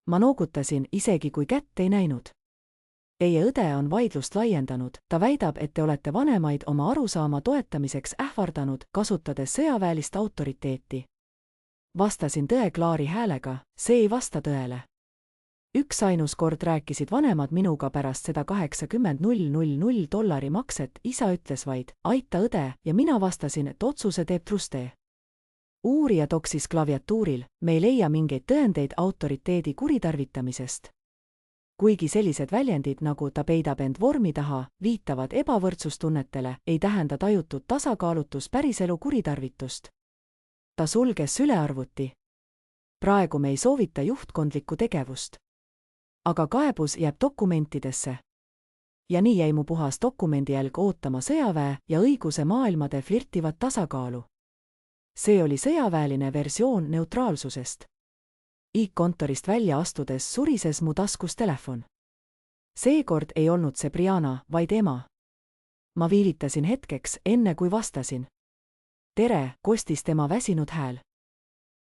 Speaker 1: ma noogutasin, isegi kui kätt ei näinud. Teie õde on vaidlust laiendanud, ta väidab, et te olete vanemaid oma arusaama toetamiseks ähvardanud, kasutades sõjaväelist autoriteeti. Vastasin tõeklaari häälega, see ei vasta tõele. Üksainus kord rääkisid vanemad minuga pärast seda $80,000 makset, isa ütles vaid, aita õde, ja mina vastasin, et otsuse teeb Truste. Uurija toksis klaviatuuril, me ei leia mingeid tõendeid autoriteedi kuritarvitamisest. Kuigi sellised väljendid, nagu ta peidab end vormi taha, viitavad ebavõrdsustunnetele, ei tähenda tajutud tasakaalutus päriselu kuritarvitust. Ta sulges sülearvuti. Praegu me ei soovita juhtkondlikku tegevust. Aga kaebus jääb dokumentidesse. Ja nii jäi mu puhas dokumendijälg ootama sõjaväe ja õiguse maailmade flirtivat tasakaalu. See oli sõjaväeline versioon neutraalsusest. I-kontorist välja astudes surises mu taskus telefon. Seekord ei olnud see Briana, vaid ema. Ma viivitasin hetkeks, enne kui vastasin. Tere, kostis tema väsinud hääl.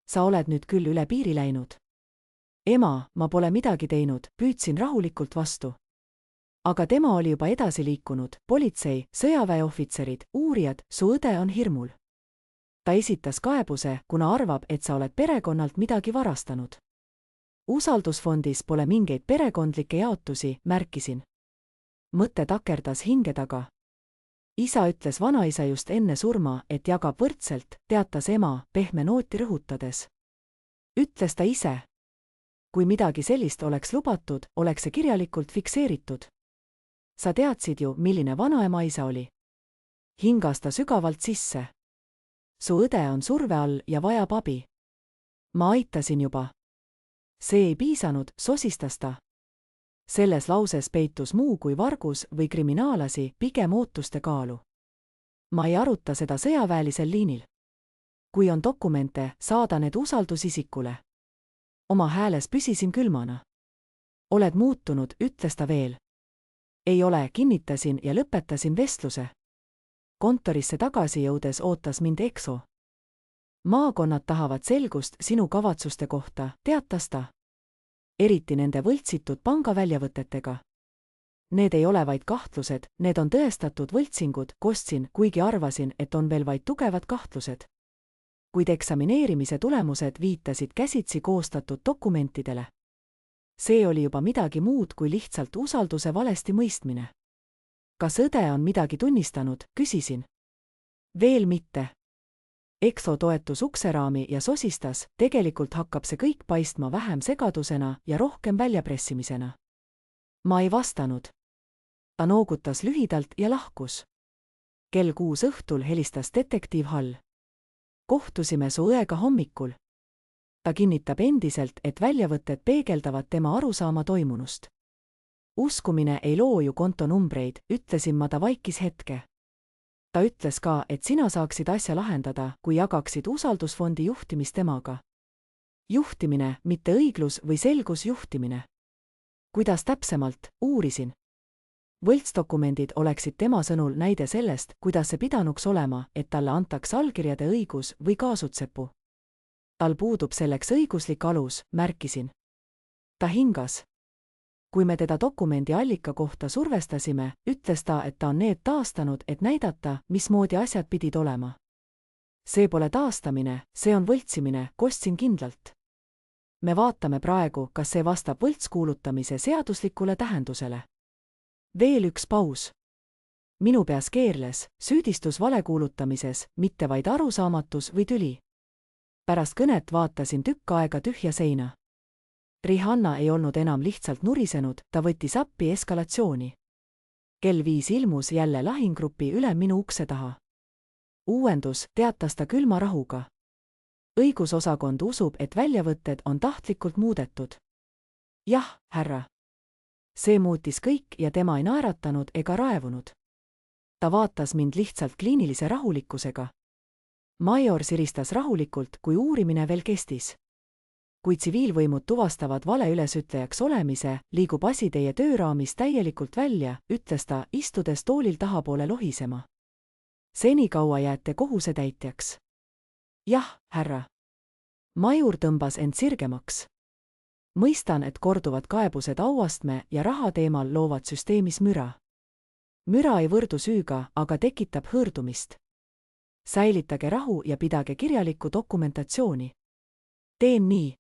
Speaker 1: Sa oled nüüd küll üle piiri läinud. Ema, ma pole midagi teinud, püüdsin rahulikult vastu. Aga tema oli juba edasi liikunud, politsei, sõjaväeohvitserid, uurijad, su õde on hirmul. Ta esitas kaebuse, kuna arvab, et sa oled perekonnalt midagi varastanud. Usaldusfondis pole mingeid perekondlikke jaotusi, märkisin. Mõte takerdas hinge taga. Isa ütles vanaisa just enne surma, et jagab võrdselt, teatas ema, pehme nooti rõhutades. Ütles ta ise. Kui midagi sellist oleks lubatud, oleks see kirjalikult fikseeritud. Sa teadsid ju, milline vanaema isa oli. Hingas ta sügavalt sisse. Su õde on surve all ja vajab abi. Ma aitasin juba. See ei piisanud, sosistas ta. Selles lauses peitus muu kui vargus või kriminaalasi, pigem ootuste kaalu. Ma ei aruta seda sõjaväelisel liinil. Kui on dokumente, saada need usaldusisikule. Oma hääles püsisin külmana. Oled muutunud, ütles ta veel. Ei ole, kinnitasin ja lõpetasin vestluse. Kontorisse tagasi jõudes ootas mind EXO. Maakonnad tahavad selgust sinu kavatsuste kohta, teatas ta. Eriti nende võltsitud pangaväljavõtetega. Need ei ole vaid kahtlused, need on tõestatud võltsingud, kostsin, kuigi arvasin, et on veel vaid tugevad kahtlused. Kuid eksamineerimise tulemused viitasid käsitsi koostatud dokumentidele. See oli juba midagi muud kui lihtsalt usalduse valesti mõistmine. Kas õde on midagi tunnistanud, küsisin. Veel mitte. EXO toetus ukseraami ja sosistas, tegelikult hakkab see kõik paistma vähem segadusena ja rohkem väljapressimisena. Ma ei vastanud. Ta noogutas lühidalt ja lahkus. Kell 6 õhtul helistas detektiiv Hall. Kohtusime su õega hommikul. Ta kinnitab endiselt, et väljavõtted peegeldavad tema arusaama toimunust. Uskumine ei loo ju kontonumbreid, ütlesin ma, ta vaikis hetke. Ta ütles ka, et sina saaksid asja lahendada, kui jagaksid usaldusfondi juhtimist temaga. Juhtimine, mitte õiglus või selgus juhtimine. Kuidas täpsemalt, uurisin. Võltsdokumendid oleksid tema sõnul näide sellest, kuidas see pidanuks olema, et talle antaks allkirjade õigus või kaasutsepu. Tal puudub selleks õiguslik alus, märkisin. Ta hingas. Kui me teda dokumendi allika kohta survestasime, ütles ta, et ta on need taastanud, et näidata, mismoodi asjad pidid olema. See pole taastamine, see on võltsimine, kostsin kindlalt. Me vaatame praegu, kas see vastab võltskuulutamise seaduslikule tähendusele. Veel üks paus. Minu peas keerles, süüdistus valekuulutamises, mitte vaid arusaamatus või tüli. Pärast kõnet vaatasin tükk aega tühja seina. Rihanna ei olnud enam lihtsalt nurisenud, ta võttis appi eskalatsiooni. Kell 5 ilmus jälle lahingrupi ülem minu ukse taha. Uuendus, teatas ta külma rahuga. Õigusosakond usub, et väljavõtted on tahtlikult muudetud. Jah, härra. See muutis kõik ja tema ei naeratanud ega raevunud. Ta vaatas mind lihtsalt kliinilise rahulikkusega. Major siristas rahulikult, kui uurimine veel kestis. Kui tsiviilvõimud tuvastavad valeülesütlejaks olemise, liigub asi teie tööraamis täielikult välja, ütles ta, istudes toolil tahapoole lohisema. Senikaua jääte kohusetäitjaks. Jah, härra. Majur tõmbas end sirgemaks. Mõistan, et korduvad kaebused auastme ja raha teemal loovad süsteemis müra. Müra ei võrdu süüga, aga tekitab hõõrdumist. Säilitage rahu ja pidage kirjalikku dokumentatsiooni. Teen nii.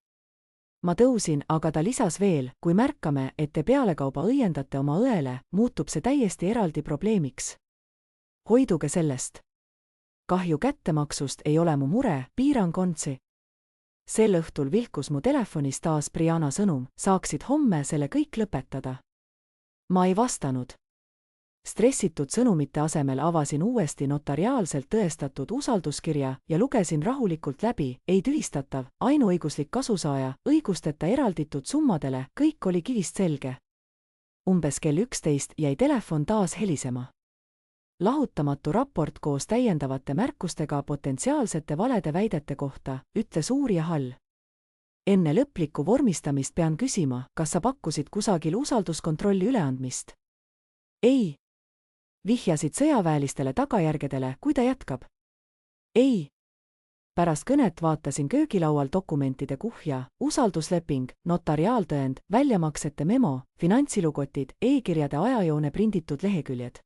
Speaker 1: Ma tõusin, aga ta lisas veel, kui märkame, et te pealekauba õiendate oma õele, muutub see täiesti eraldi probleemiks. Hoiduge sellest. Kahju kättemaksust ei ole mu mure, piirang on see. Sel õhtul vilkus mu telefonis taas Brianna sõnum, saaksid homme selle kõik lõpetada. Ma ei vastanud. Stressitud sõnumite asemel avasin uuesti notariaalselt tõestatud usalduskirja ja lugesin rahulikult läbi, ei tühistatav, ainuõiguslik kasusaaja, õigusteta eralditud summadele, kõik oli kivist selge. Umbes kell 11 jäi telefon taas helisema. Lahutamatu raport koos täiendavate märkustega potentsiaalsete valede väidete kohta, ütles uurija Hall. Enne lõplikku vormistamist pean küsima, kas sa pakkusid kusagil usalduskontrolli üleandmist? Ei. Vihjasid sõjaväelistele tagajärgedele, kui ta jätkab. Ei. Pärast kõnet vaatasin köögilaual dokumentide kuhja, usaldusleping, notariaaltõend, väljamaksete memo, finantsilukotid, e-kirjade ajajoone prinditud leheküljed.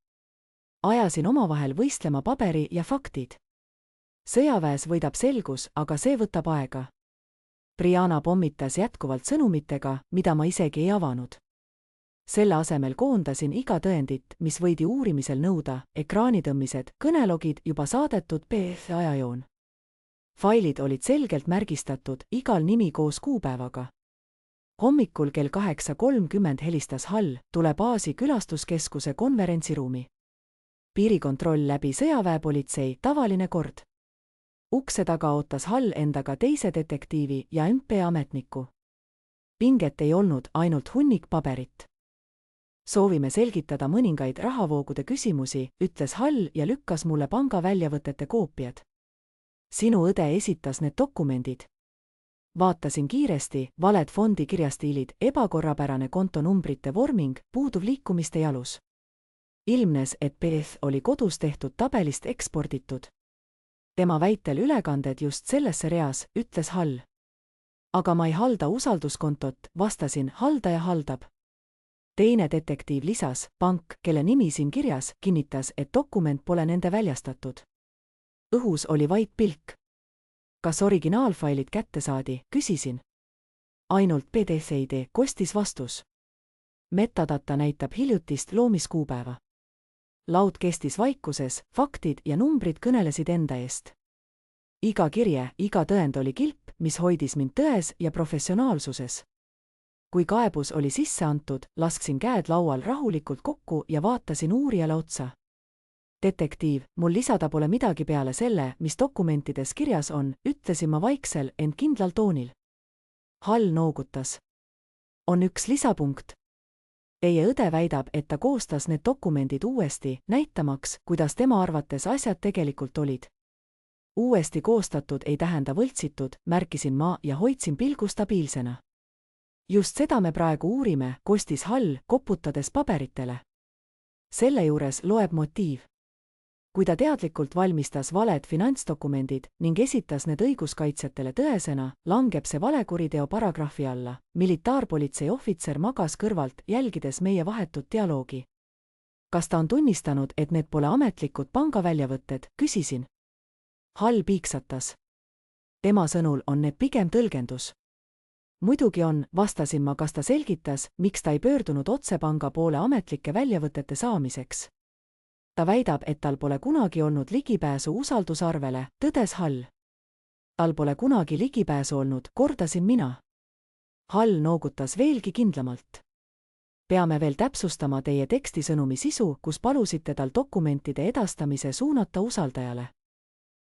Speaker 1: Ajasin omavahel võistlema paberi ja faktid. Sõjaväes võidab selgus, aga see võtab aega. Brianna pommitas jätkuvalt sõnumitega, mida ma isegi ei avanud. Selle asemel koondasin iga tõendit, mis võidi uurimisel nõuda, ekraanitõmmised, kõnelogid, juba saadetud PDF ajajoon. Failid olid selgelt märgistatud, igal nimi koos kuupäevaga. Hommikul kell 8:30 helistas Hall, tule baasi külastuskeskuse konverentsiruumi. Piirikontroll läbi sõjaväepolitsei, tavaline kord. Ukse taga ootas Hall endaga teise detektiivi ja MP ametniku. Pinget ei olnud, ainult hunnik paberit. Soovime selgitada mõningaid rahavoogude küsimusi, ütles Hall ja lükkas mulle panga väljavõtete koopiad. Sinu õde esitas need dokumendid. Vaatasin kiiresti, valed fondi kirjastiilid, ebakorrapärane kontonumbrite vorming, puuduv liikumiste jalus. Ilmnes, et PDF oli kodus tehtud tabelist eksporditud. Tema väitel ülekanded just sellesse reas, ütles Hall. Aga ma ei halda usalduskontot, vastasin, haldaja haldab. Teine detektiiv lisas, pank, kelle nimi siin kirjas, kinnitas, et dokument pole nende väljastatud. Õhus oli vait pilk. Kas originaalfailid kätte saadi, küsisin. Ainult PDF-ID, kostis vastus. Metadata näitab hiljutist loomiskuupäeva. Laud kestis vaikuses, faktid ja numbrid kõnelesid enda eest. Iga kirje, iga tõend oli kilp, mis hoidis mind tões ja professionaalsuses. Kui kaebus oli sisse antud, lasksin käed laual rahulikult kokku ja vaatasin uurijale otsa. Detektiiv, mul lisada pole midagi peale selle, mis dokumentides kirjas on, ütlesin ma vaiksel, ent kindlal toonil. Hall noogutas. On üks lisapunkt. Teie õde väidab, et ta koostas need dokumendid uuesti, näitamaks, kuidas tema arvates asjad tegelikult olid. Uuesti koostatud ei tähenda võltsitud, märkisin ma ja hoidsin pilgu stabiilsena. Just seda me praegu uurime, kostis Hall, koputades paberitele. Selle juures loeb motiiv. Kui ta teadlikult valmistas valed finantsdokumendid ning esitas need õiguskaitsjatele tõesena, langeb see valekuriteo paragrahvi alla. Militaarpolitsei ohvitser magas kõrvalt, jälgides meie vahetut dialoogi. Kas ta on tunnistanud, et need pole ametlikud pangaväljavõtted, küsisin. Hall piiksatas. Tema sõnul on need pigem tõlgendus. Muidugi on, vastasin ma, kas ta selgitas, miks ta ei pöördunud otse panga poole ametlike väljavõtete saamiseks. Ta väidab, et tal pole kunagi olnud ligipääsu usaldusarvele, tõdes Hall. Tal pole kunagi ligipääsu olnud, kordasin mina. Hall noogutas veelgi kindlamalt. Peame veel täpsustama teie tekstisõnumi sisu, kus palusite tal dokumentide edastamise suunata usaldajale.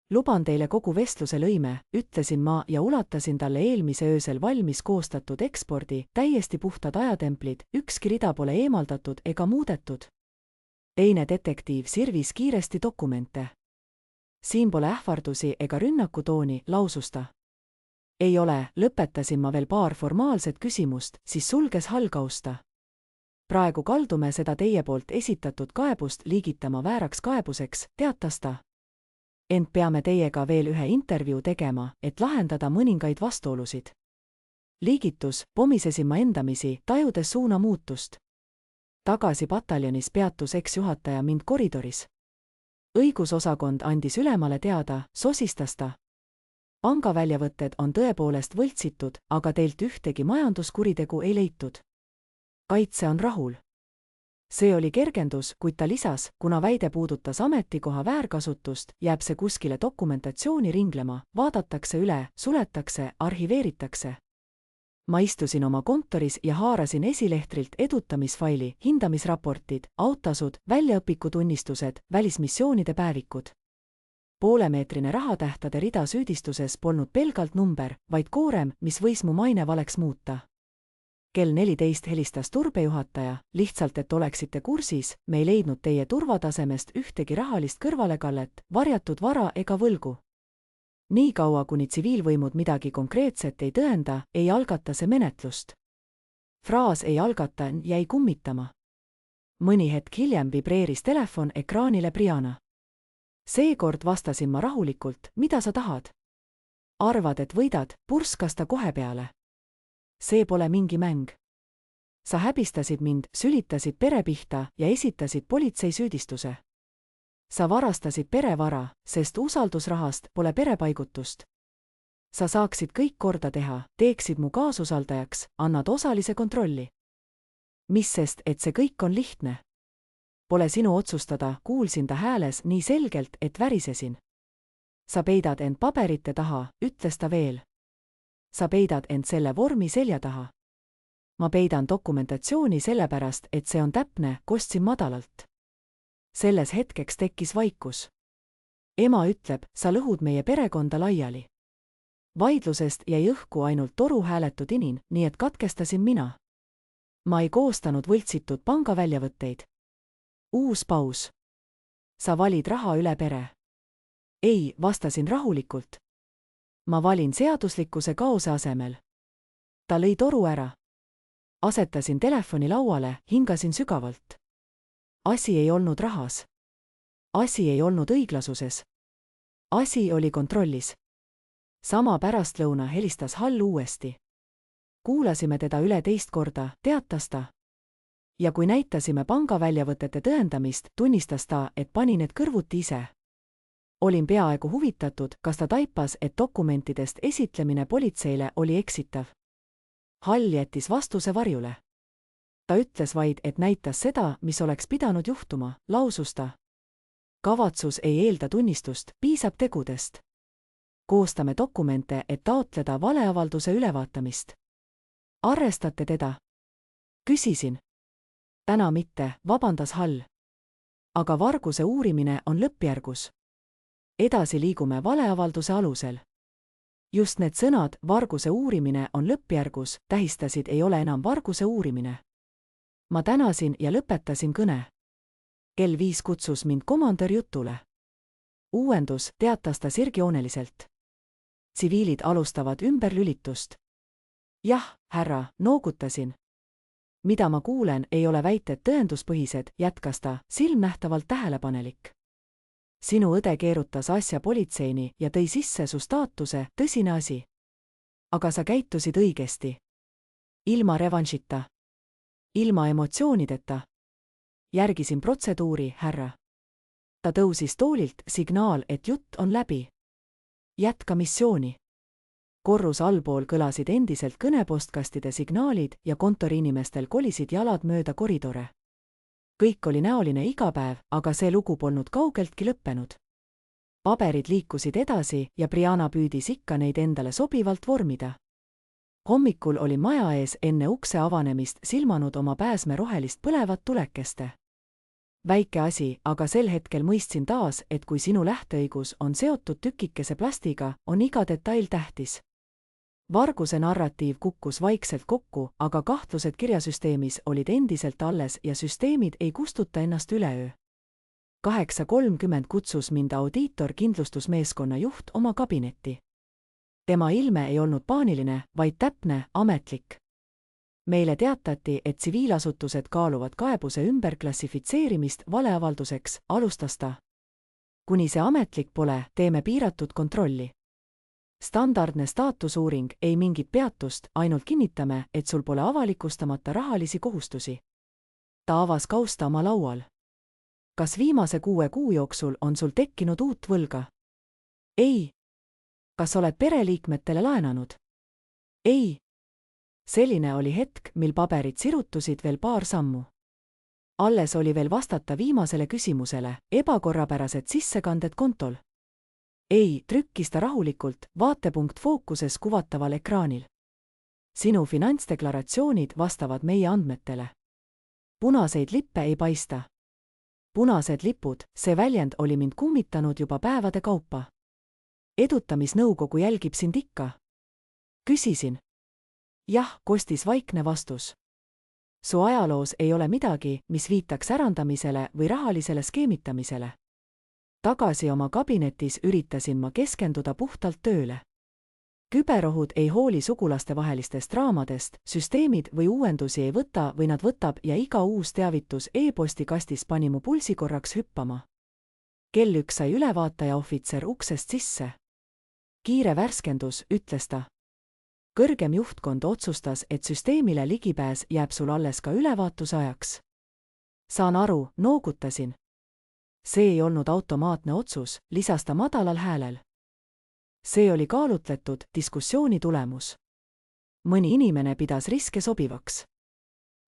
Speaker 1: Luban teile kogu vestluse lõime, ütlesin ma ja ulatasin talle eelmise öösel valmis koostatud ekspordi, täiesti puhtad ajatemplid, ükski rida pole eemaldatud ega muudetud. Teine detektiiv sirvis kiiresti dokumente. Siin pole ähvardusi ega rünnakutooni, lausus ta. Ei ole, lõpetasin ma veel paar formaalset küsimust, siis sulges Hall kausta. Praegu kaldume seda teie poolt esitatud kaebust liigitama vääraks kaebuseks, teatas ta. Ent peame teiega veel ühe intervjuu tegema, et lahendada mõningaid vastuolusid. Liigitus, pomisesin ma endamisi, tajudes suuna muutust. Tagasi pataljonis peatus eksjuhataja mind koridoris. Õigusosakond andis ülemale teada, sosistas ta. Pangaväljavõtted on tõepoolest võltsitud, aga teilt ühtegi majanduskuritegu ei leitud. Kaitse on rahul. See oli kergendus, kuid ta lisas, kuna väide puudutas ametikoha väärkasutust, jääb see kuskile dokumentatsiooni ringlema, vaadatakse üle, suletakse, arhiveeritakse. Ma istusin oma kontoris ja haarasin esilehtrilt edutamisfaili, hindamisraportid, autasud, väljaõpikutunnistused, välismissioonide päevikud. Poolemeetrine rahatähtade rida süüdistuses polnud pelgalt number, vaid koorem, mis võis mu maine valeks muuta. Kell 14 helistas turbejuhataja, lihtsalt et oleksite kursis, me ei leidnud teie turvatasemest ühtegi rahalist kõrvalekallet, varjatud vara ega võlgu. Nii kaua, kuni tsiviilvõimud midagi konkreetset ei tõenda, ei algata see menetlust. Fraas ei algata jäi kummitama. Mõni hetk hiljem vibreeris telefon ekraanile Briana. Seekord vastasin ma rahulikult, mida sa tahad? Arvad, et võidad, purskas ta kohe peale. See pole mingi mäng. Sa häbistasid mind, sülitasid pere pihta ja esitasid politsei süüdistuse. Sa varastasid perevara, sest usaldusrahast pole perepaigutust. Sa saaksid kõik korda teha, teeksid mu kaasusaldajaks, annad osalise kontrolli. Mis sest, et see kõik on lihtne? Pole sinu otsustada, kuulsin ta hääles nii selgelt, et värisesin. Sa peidad end paberite taha, ütles ta veel. Sa peidad end selle vormi selja taha. Ma peidan dokumentatsiooni sellepärast, et see on täpne, kostsin madalalt. Selles hetkeks tekkis vaikus. Ema ütleb, sa lõhud meie perekonda laiali. Vaidlusest jäi õhku ainult toru hääletu tinin, nii et katkestasin mina. Ma ei koostanud võltsitud pangaväljavõtteid. Uus paus. Sa valid raha üle pere. Ei, vastasin rahulikult. Ma valin seaduslikkuse kaose asemel. Ta lõi toru ära. Asetasin telefoni lauale, hingasin sügavalt. Asi ei olnud rahas. Asi ei olnud õiglasuses. Asi oli kontrollis. Sama pärastlõuna helistas Hall uuesti. Kuulasime teda üle teist korda, teatas ta. Ja kui näitasime pangaväljavõtete tõendamist, tunnistas ta, et pani need kõrvuti ise. Olin peaaegu huvitatud, kas ta taipas, et dokumentidest esitlemine politseile oli eksitav. Hall jättis vastuse varjule. Ta ütles vaid, et näitas seda, mis oleks pidanud juhtuma, lausus ta. Kavatsus ei eelda tunnistust, piisab tegudest. Koostame dokumente, et taotleda valeavalduse ülevaatamist. Arrestate teda? Küsisin. Täna mitte, vabandas Hall. Aga varguse uurimine on lõppjärgus. Edasi liigume valeavalduse alusel. Just need sõnad, varguse uurimine on lõppjärgus, tähistasid ei ole enam varguse uurimine. Ma tänasin ja lõpetasin kõne. Kell 5 kutsus mind komandör jutule. Uuendus, teatas ta sirgjooneliselt. Tsiviilid alustavad ümberlülitust. Jah, härra, noogutasin. Mida ma kuulen, ei ole väited tõenduspõhised, jätkas ta, silmnähtavalt tähelepanelik. Sinu õde keerutas asja politseini ja tõi sisse su staatuse, tõsine asi. Aga sa käitusid õigesti. Ilma revanšita. Ilma emotsioonideta. Järgisin protseduuri, härra. Ta tõusis toolilt, signaal, et jutt on läbi. Jätka missiooni. Korrus allpool kõlasid endiselt kõnepostkastide signaalid ja kontoriinimestel kolisid jalad mööda koridore. Kõik oli näoline igapäev, aga see lugu polnud kaugeltki lõppenud. Paberid liikusid edasi ja Briana püüdis ikka neid endale sobivalt vormida. Hommikul oli maja ees enne ukse avanemist silmanud oma pääsme rohelist põlevat tulekeste. Väike asi, aga sel hetkel mõistsin taas, et kui sinu lähteõigus on seotud tükikese plastiga, on iga detail tähtis. Varguse narratiiv kukkus vaikselt kokku, aga kahtlused kirjasüsteemis olid endiselt alles ja süsteemid ei kustuta ennast üleöö. 8:30 kutsus mind audiitor kindlustusmeeskonna juht oma kabinetti. Tema ilme ei olnud paaniline, vaid täpne, ametlik. Meile teatati, et tsiviilasutused kaaluvad kaebuse ümberklassifitseerimist valeavalduseks, alustas ta. Kuni see ametlik pole, teeme piiratud kontrolli. Standardne staatusuuring, ei mingit peatust, ainult kinnitame, et sul pole avalikustamata rahalisi kohustusi. Ta avas kausta oma laual. Kas viimase 6 kuu jooksul on sul tekkinud uut võlga? Ei. Kas oled pereliikmetele laenanud? Ei. Selline oli hetk, mil paberid sirutusid veel paar sammu. Alles oli veel vastata viimasele küsimusele, ebakorrapärased sissekanded kontol. Ei, trükkis ta rahulikult, vaatepunkt fookuses kuvataval ekraanil. Sinu finantsdeklaratsioonid vastavad meie andmetele. Punaseid lippe ei paista. Punased lipud, see väljend oli mind kummitanud juba päevade kaupa. Edutamisnõukogu jälgib sind ikka. Küsisin. Jah, kostis vaikne vastus. Su ajaloos ei ole midagi, mis viitaks ärandamisele või rahalisele skeemitamisele. Tagasi oma kabinetis üritasin ma keskenduda puhtalt tööle. Küberohud ei hooli sugulastevahelistest draamadest, süsteemid või uuendusi ei võta või nad võtab ja iga uus teavitus e-postikastis pani mu pulsi korraks hüppama. Kell 1 sai ülevaataja ohvitser uksest sisse. Kiire värskendus, ütles ta. Kõrgem juhtkond otsustas, et süsteemile ligipääs jääb sul alles ka ülevaatuse ajaks. Saan aru, noogutasin. See ei olnud automaatne otsus, lisas ta madalal häälel. See oli kaalutletud diskussiooni tulemus. Mõni inimene pidas riske sobivaks.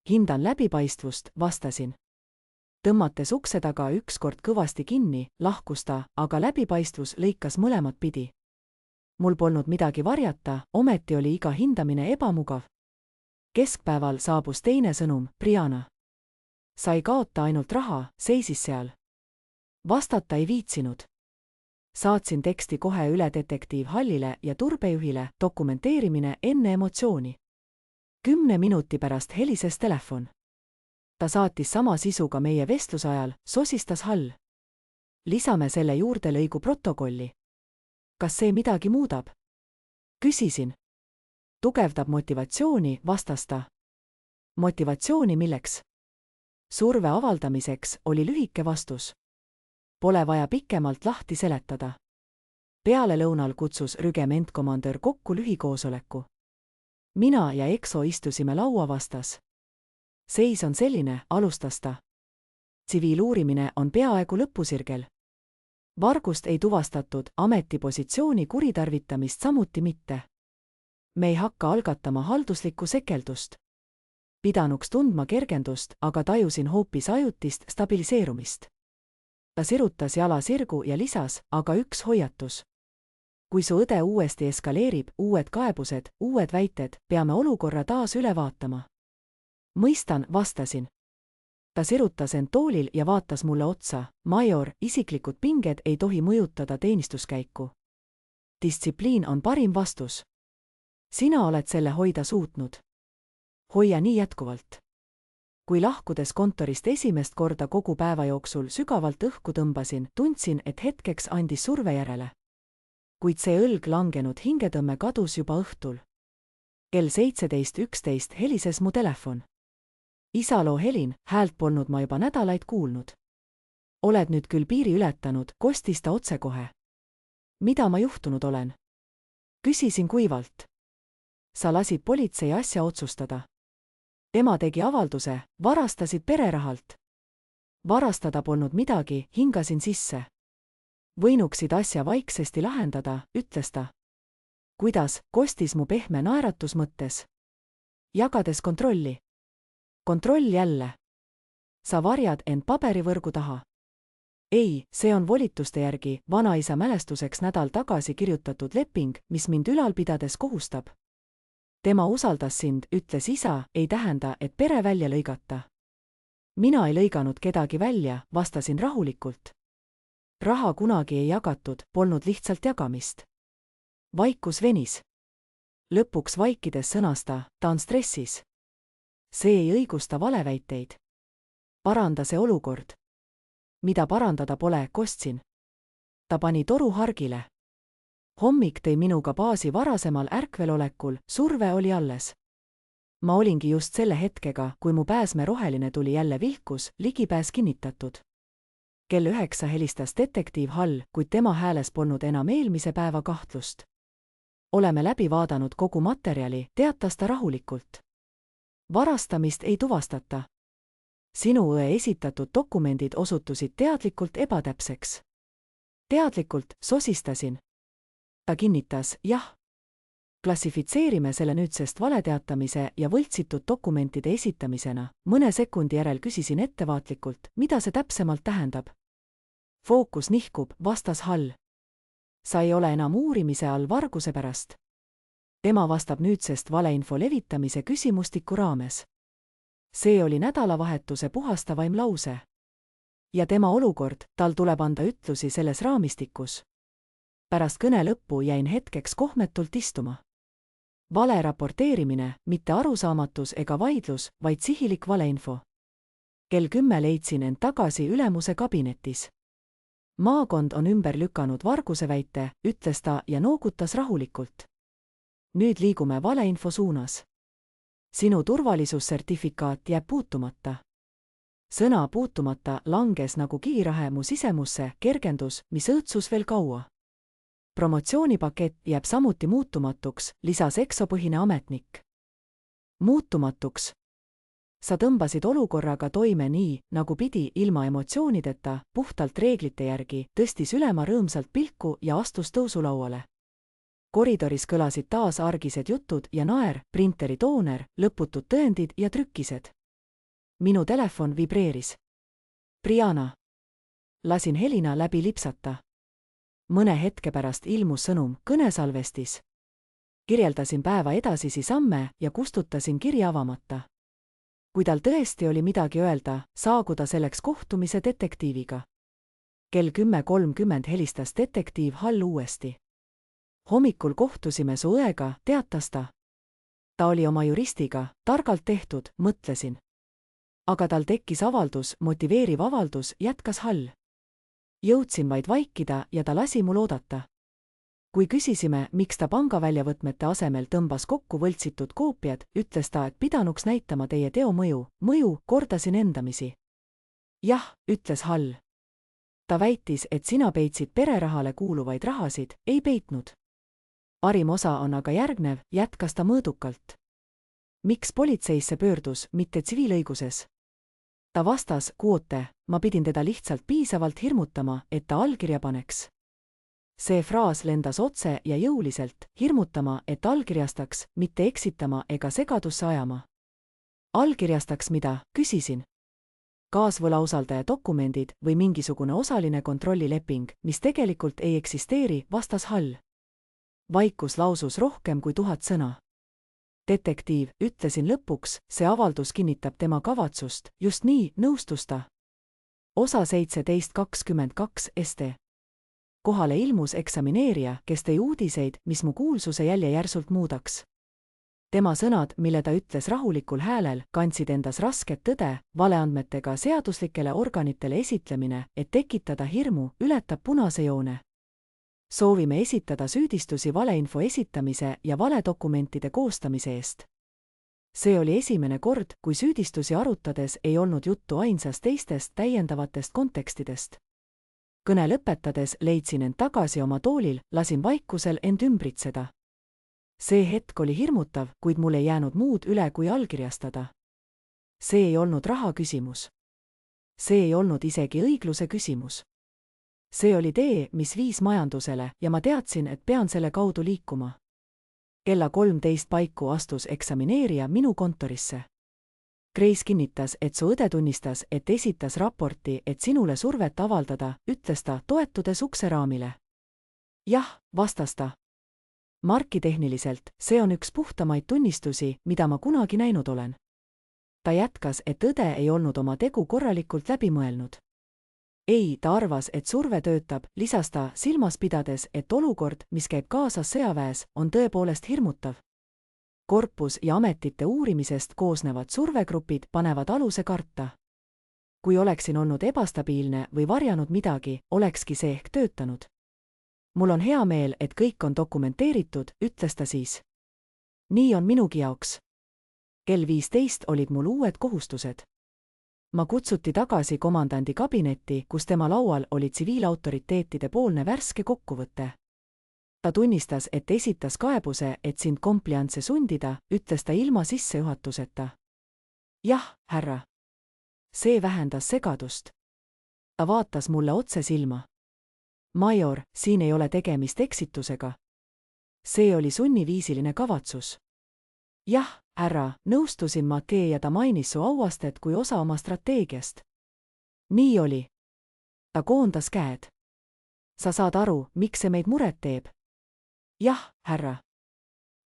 Speaker 1: Hindan läbipaistvust, vastasin. Tõmmates ukse taga ükskord kõvasti kinni, lahkus ta, aga läbipaistvus lõikas mõlemat pidi. Mul polnud midagi varjata, ometi oli iga hindamine ebamugav. Keskpäeval saabus teine sõnum, Brianna. Sa ei kaota ainult raha, seisis seal. Vastata ei viitsinud. Saatsin teksti kohe üle detektiiv Hallile ja turbejuhile, dokumenteerimine enne emotsiooni. 10 minuti pärast helises telefon. Ta saatis sama sisuga meie vestluse ajal, sosistas Hall. Lisame selle juurde lõigu protokolli. Kas see midagi muudab? Küsisin. Tugevdab motivatsiooni, vastas ta. Motivatsiooni milleks? Surve avaldamiseks, oli lühike vastus. Pole vaja pikemalt lahti seletada. Pealelõunal kutsus rügementkomandör kokku lühikoosoleku. Mina ja Exo istusime laua vastas. Seis on selline, alustas ta. Tsiviiluurimine on peaaegu lõpusirgel. Vargust ei tuvastatud, ametipositsiooni kuritarvitamist samuti mitte. Me ei hakka algatama halduslikku sekeldust. Pidanuks tundma kergendust, aga tajusin hoopis ajutist stabiliseerumist. Ta sirutas jala sirgu ja lisas, aga üks hoiatus. Kui su õde uuesti eskaleerib, uued kaebused, uued väited, peame olukorra taas üle vaatama. Mõistan, vastasin. Ta sirutas end toolil ja vaatas mulle otsa. Major, isiklikud pinged ei tohi mõjutada teenistuskäiku. Distsipliin on parim vastus. Sina oled selle hoida suutnud. Hoia nii jätkuvalt. Kui lahkudes kontorist esimest korda kogu päeva jooksul sügavalt õhku tõmbasin, tundsin, et hetkeks andis surve järele. Kuid see õlg langenud hingetõmme kadus juba õhtul. Kell 17:11 helises mu telefon. Isaloo helin, häält polnud ma juba nädalaid kuulnud. Oled nüüd küll piiri ületanud, kostis ta otsekohe. Mida ma juhtunud olen? Küsisin kuivalt. Sa lasid politsei asja otsustada. Tema tegi avalduse, varastasid pererahalt. Varastada polnud midagi, hingasin sisse. Võinuksid asja vaiksesti lahendada, ütles ta. Kuidas, kostis mu pehme naeratus mõttes. Jagades kontrolli. Kontroll jälle. Sa varjad end paberivõrgu taha. Ei, see on volituste järgi, vanaisa mälestuseks nädal tagasi kirjutatud leping, mis mind ülal pidades kohustab. Tema usaldas sind, ütles isa, ei tähenda, et pere välja lõigata. Mina ei lõiganud kedagi välja, vastasin rahulikult. Raha kunagi ei jagatud, polnud lihtsalt jagamist. Vaikus venis. Lõpuks vaikides sõnas ta on stressis. See ei õigusta valeväiteid. Paranda see olukord. Mida parandada pole, kostsin. Ta pani toru hargile. Hommik tõi minuga baasi varasemal ärkvelolekul, surve oli alles. Ma olingi just selle hetkega, kui mu pääsme roheline tuli jälle vilkus, ligipääs kinnitatud. Kell 9 helistas detektiiv Hall, kuid tema hääles polnud enam eelmise päeva kahtlust. oleme läbi vaadanud kogu materjali, teatas ta rahulikult. Varastamist ei tuvastata. Sinu õe esitatud dokumendid osutusid teadlikult ebatäpseks. Teadlikult, sosistasin. Ta kinnitas, jah. Klassifitseerime selle nüüdsest valeteatamise ja võltsitud dokumentide esitamisena. Mõne sekundi järel küsisin ettevaatlikult, mida see täpsemalt tähendab. Fookus nihkub, vastas Hall. Sa ei ole enam uurimise all varguse pärast. Tema vastab nüüdsest valeinfo levitamise küsimustiku raames. See oli nädalavahetuse puhastavaim lause. Ja tema olukord, tal tuleb anda ütlusi selles raamistikus. Pärast kõne lõppu jäin hetkeks kohmetult istuma. Vale raporteerimine, mitte arusaamatus ega vaidlus, vaid sihilik valeinfo. Kell 10 leidsin end tagasi ülemuse kabinetis. Maakond on ümber lükanud varguse väite, ütles ta ja noogutas rahulikult. Nüüd liigume valeinfo suunas. Sinu turvalisussertifikaat jääb puutumata. Sõna puutumata langes nagu kiirahe mu sisemusse, kergendus, mis õõtsus veel kaua. Promotsioonipakett jääb samuti muutumatuks, lisas eksopõhine ametnik. Muutumatuks. Sa tõmbasid olukorraga toime nii, nagu pidi, ilma emotsioonideta, puhtalt reeglite järgi, tõstis ülema rõõmsalt pilku ja astus tõusulauale. Koridoris kõlasid taas argised jutud ja naer, printeri tooner, lõputud tõendid ja trükkised. Minu telefon vibreeris. Brianna. Lasin helina läbi lipsata. Mõne hetke pärast ilmus sõnum, kõnesalvestis. Kirjeldasin päeva edasisi samme ja kustutasin kirja avamata. Kui tal tõesti oli midagi öelda, saagu ta selleks kohtumise detektiiviga. Kell 10:30 helistas detektiiv Hall uuesti. Hommikul kohtusime su õega, teatas ta. Ta oli oma juristiga, targalt tehtud, mõtlesin. Aga tal tekkis avaldus, motiveeriv avaldus, jätkas Hall. Jõudsin vaid vaikida ja ta lasi mul oodata. Kui küsisime, miks ta pangaväljavõtmete asemel tõmbas kokku võltsitud koopiad, ütles ta, et pidanuks näitama teie teo mõju, kordasin endamisi. Jah, ütles Hall. Ta väitis, et sina peitsid pererahale kuuluvaid rahasid, ei peitnud. Parim osa on aga järgnev, jätkas ta mõõdukalt. Miks politseisse pöördus, mitte tsiviilõiguses? Ta vastas, kvoote, ma pidin teda lihtsalt piisavalt hirmutama, et ta allkirja paneks. See fraas lendas otse ja jõuliselt, hirmutama, et allkirjastaks, mitte eksitama ega segadusse ajama. Allkirjastaks mida, küsisin. Kaasvõlausaldaja dokumendid või mingisugune osaline kontrollileping, mis tegelikult ei eksisteeri, vastas Hall. Vaikus lausus rohkem kui 1000 sõna. Detektiiv, ütlesin lõpuks, see avaldus kinnitab tema kavatsust, just nii, nõustus ta. Osa 1722 ST. Kohale ilmus eksamineerija, kes tõi uudiseid, mis mu kuulsuse jälje järsult muudaks. Tema sõnad, mille ta ütles rahulikul häälel, kandsid endas rasket tõde, valeandmetega seaduslikele organitele esitlemine, et tekitada hirmu, ületab punase joone. Soovime esitada süüdistusi valeinfo esitamise ja valedokumentide koostamise eest. See oli esimene kord, kui süüdistusi arutades ei olnud juttu ainsast teistest täiendavatest kontekstidest. Kõne lõpetades leidsin end tagasi oma toolil, lasin vaikusel end ümbritseda. See hetk oli hirmutav, kuid mul ei jäänud muud üle kui allkirjastada. See ei olnud raha küsimus. See ei olnud isegi õigluse küsimus. See oli tee, mis viis majandusele ja ma teadsin, et pean selle kaudu liikuma. Kella 13 paiku astus eksamineerija minu kontorisse. Grace kinnitas, et su õde tunnistas, et esitas raporti, et sinule survet avaldada, ütles ta, toetudes ukseraamile. Jah, vastas ta. Markitehniliselt, see on üks puhtamaid tunnistusi, mida ma kunagi näinud olen. Ta jätkas, et õde ei olnud oma tegu korralikult läbi mõelnud. Ei, ta arvas, et surve töötab, lisas ta, silmas pidades, et olukord, mis käib kaasas sõjaväes, on tõepoolest hirmutav. Korpus ja ametite uurimisest koosnevad survegrupid panevad aluse karta. Kui oleksin olnud ebastabiilne või varjanud midagi, olekski see ehk töötanud. Mul on hea meel, et kõik on dokumenteeritud, ütles ta siis. Nii on minugi jaoks. Kell 15 olid mul uued kohustused. Ma kutsuti tagasi komandandi kabinetti, kus tema laual oli tsiviilautoriteetide poolne värske kokkuvõte. Ta tunnistas, et esitas kaebuse, et sind compliance sundida, ütles ta ilma sissejuhatuseta. Jah, härra. See vähendas segadust. Ta vaatas mulle otse silma. Major, siin ei ole tegemist eksitusega. See oli sunniviisiline kavatsus. Jah, härra, nõustusin ma ja ta mainis su auastet kui osa oma strateegiast. Nii oli. Ta koondas käed. Sa saad aru, miks see meid muret teeb? Jah, härra.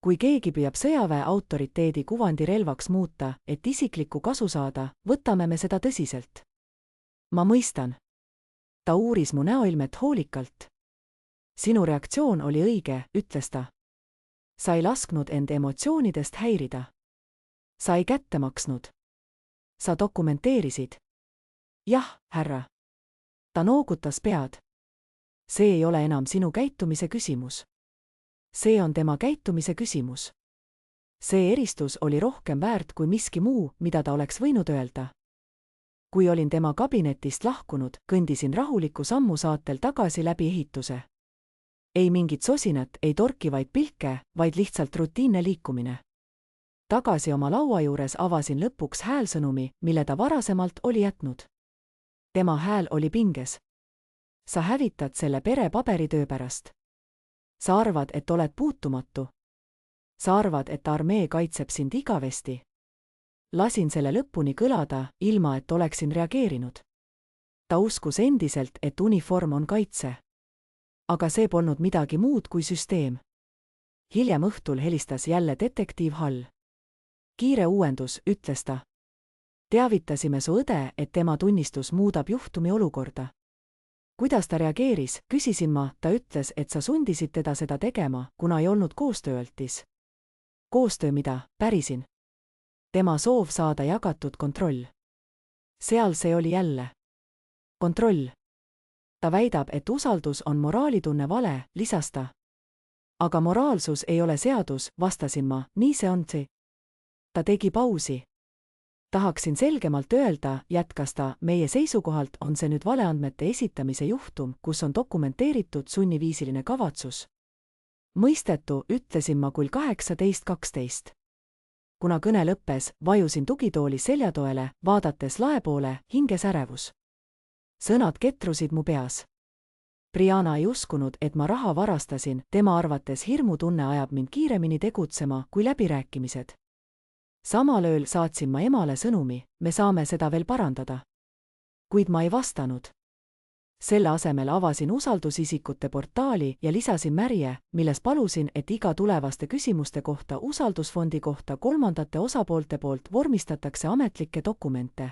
Speaker 1: Kui keegi püüab sõjaväe autoriteedi kuvandi relvaks muuta, et isiklikku kasu saada, võtame me seda tõsiselt. Ma mõistan. Ta uuris mu näoilmet hoolikalt. Sinu reaktsioon oli õige, ütles ta. Sa ei lasknud end emotsioonidest häirida. Sa ei kätte maksnud. Sa dokumenteerisid. Jah, härra. Ta noogutas pead. See ei ole enam sinu käitumise küsimus. See on tema käitumise küsimus. See eristus oli rohkem väärt kui miski muu, mida ta oleks võinud öelda. Kui olin tema kabinetist lahkunud, kõndisin rahuliku sammusaatel tagasi läbi ehituse. Ei mingit sosinat, ei torkivaid pilke, vaid lihtsalt rutiinne liikumine. Tagasi oma laua juures avasin lõpuks häälsõnumi, mille ta varasemalt oli jätnud. Tema hääl oli pinges. Sa hävitad selle pere paberitöö pärast. Sa arvad, et oled puutumatu. Sa arvad, et armee kaitseb sind igavesti. Lasin selle lõpuni kõlada, ilma et oleksin reageerinud. Ta uskus endiselt, et uniform on kaitse. Aga see polnud midagi muud kui süsteem. Hiljem õhtul helistas jälle detektiiv Hall. Kiire uuendus, ütles ta. Teavitasime su õde, et tema tunnistus muudab juhtumi olukorda. Kuidas ta reageeris, küsisin ma, ta ütles, et sa sundisid teda seda tegema, kuna ei olnud koostööaltis. Koostöö mida, pärisin. Tema soov saada jagatud kontroll. Seal see oli jälle. Kontroll. Ta väidab, et usaldus on moraalitunne vale, lisas ta. Aga moraalsus ei ole seadus, vastasin ma, nii see on see. Ta tegi pausi. Tahaksin selgemalt öelda, jätkas ta, meie seisukohalt on see nüüd valeandmete esitamise juhtum, kus on dokumenteeritud sunniviisiline kavatsus. Mõistetu, ütlesin ma küll 18:12. Kuna kõne lõppes, vajusin tugitooli seljatoele, vaadates lae poole, hinges ärevus. Sõnad ketrusid mu peas. Brianna ei uskunud, et ma raha varastasin, tema arvates hirmutunne ajab mind kiiremini tegutsema kui läbirääkimised. Samal ööl saatsin ma emale sõnumi, me saame seda veel parandada. Kuid ma ei vastanud. Selle asemel avasin usaldusisikute portaali ja lisasin märje, milles palusin, et iga tulevaste küsimuste kohta usaldusfondi kohta kolmandate osapoolte poolt vormistatakse ametlikke dokumente.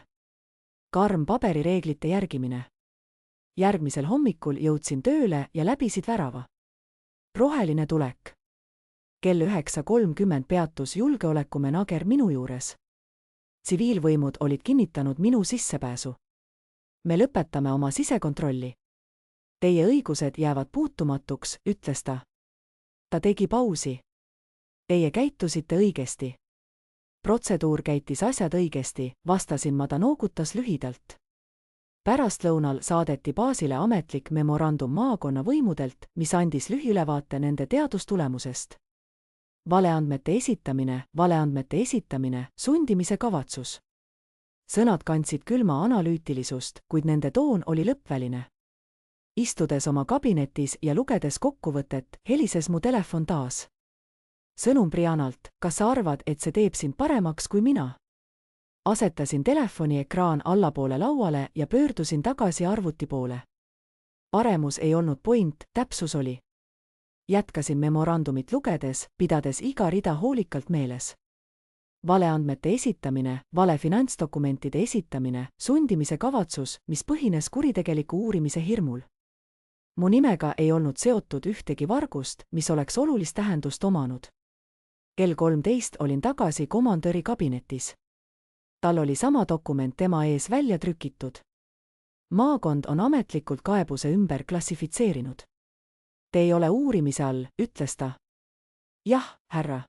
Speaker 1: Karm paberireeglite järgimine. Järgmisel hommikul jõudsin tööle ja läbisid värava. Roheline tulek. Kell 9:30 peatus julgeolekumenager minu juures. Tsiviilvõimud olid kinnitanud minu sissepääsu. Me lõpetame oma sisekontrolli. Teie õigused jäävad puutumatuks, ütles ta. Ta tegi pausi. Teie käitusite õigesti. Protseduur käitis asjad õigesti, vastasin ma, ta noogutas lühidalt. Pärastlõunal saadeti baasile ametlik memorandum maakonna võimudelt, mis andis lühiülevaate nende teadustulemusest. Valeandmete esitamine, sundimise kavatsus. Sõnad kandsid külma analüütilisust, kuid nende toon oli lõppväline. Istudes oma kabinetis ja lugedes kokkuvõtet, helises mu telefon taas. Sõnum Briannalt, kas sa arvad, et see teeb sind paremaks kui mina? Asetasin telefoni ekraan allapoole lauale ja pöördusin tagasi arvuti poole. Paremus ei olnud point, täpsus oli. Jätkasin memorandumit lugedes, pidades iga rida hoolikalt meeles. Valeandmete esitamine, vale finantsdokumentide esitamine, sundimise kavatsus, mis põhines kuritegeliku uurimise hirmul. Mu nimega ei olnud seotud ühtegi vargust, mis oleks olulist tähendust omanud. Kell 13 olin tagasi komandöri kabinetis. Tal oli sama dokument tema ees välja trükitud. Maakond on ametlikult kaebuse ümber klassifitseerinud. Te ei ole uurimise all, ütles ta. Jah, härra.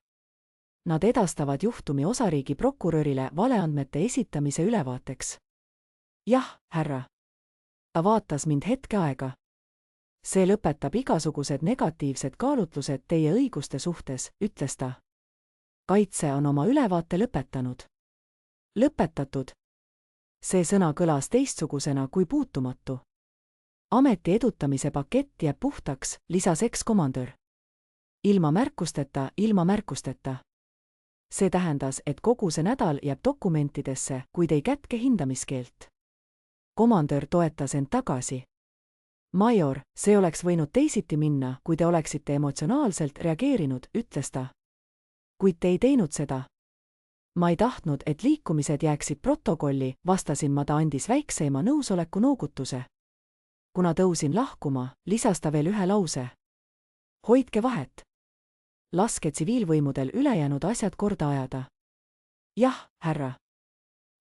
Speaker 1: Nad edastavad juhtumi osariigi prokurörile valeandmete esitamise ülevaateks. Jah, härra. Ta vaatas mind hetke aega. See lõpetab igasugused negatiivsed kaalutlused teie õiguste suhtes, ütles ta. Kaitse on oma ülevaate lõpetanud. Lõpetatud. See sõna kõlas teistsugusena kui puutumatu. Ameti edutamise pakett jääb puhtaks, lisas ekskomandör. Ilma märkusteta. See tähendas, et kogu see nädal jääb dokumentidesse, kuid ei kätke hindamiskeelt. Komandör toetas end tagasi. Major, see oleks võinud teisiti minna, kui te oleksite emotsionaalselt reageerinud, ütles ta. Kuid te ei teinud seda. Ma ei tahtnud, et liikumised jääksid protokolli, vastasin ma, ta andis väikseima nõusoleku noogutuse. Kuna tõusin lahkuma, lisas ta veel ühe lause. Hoidke vahet. Laske tsiviilvõimudel ülejäänud asjad korda ajada. Jah, härra.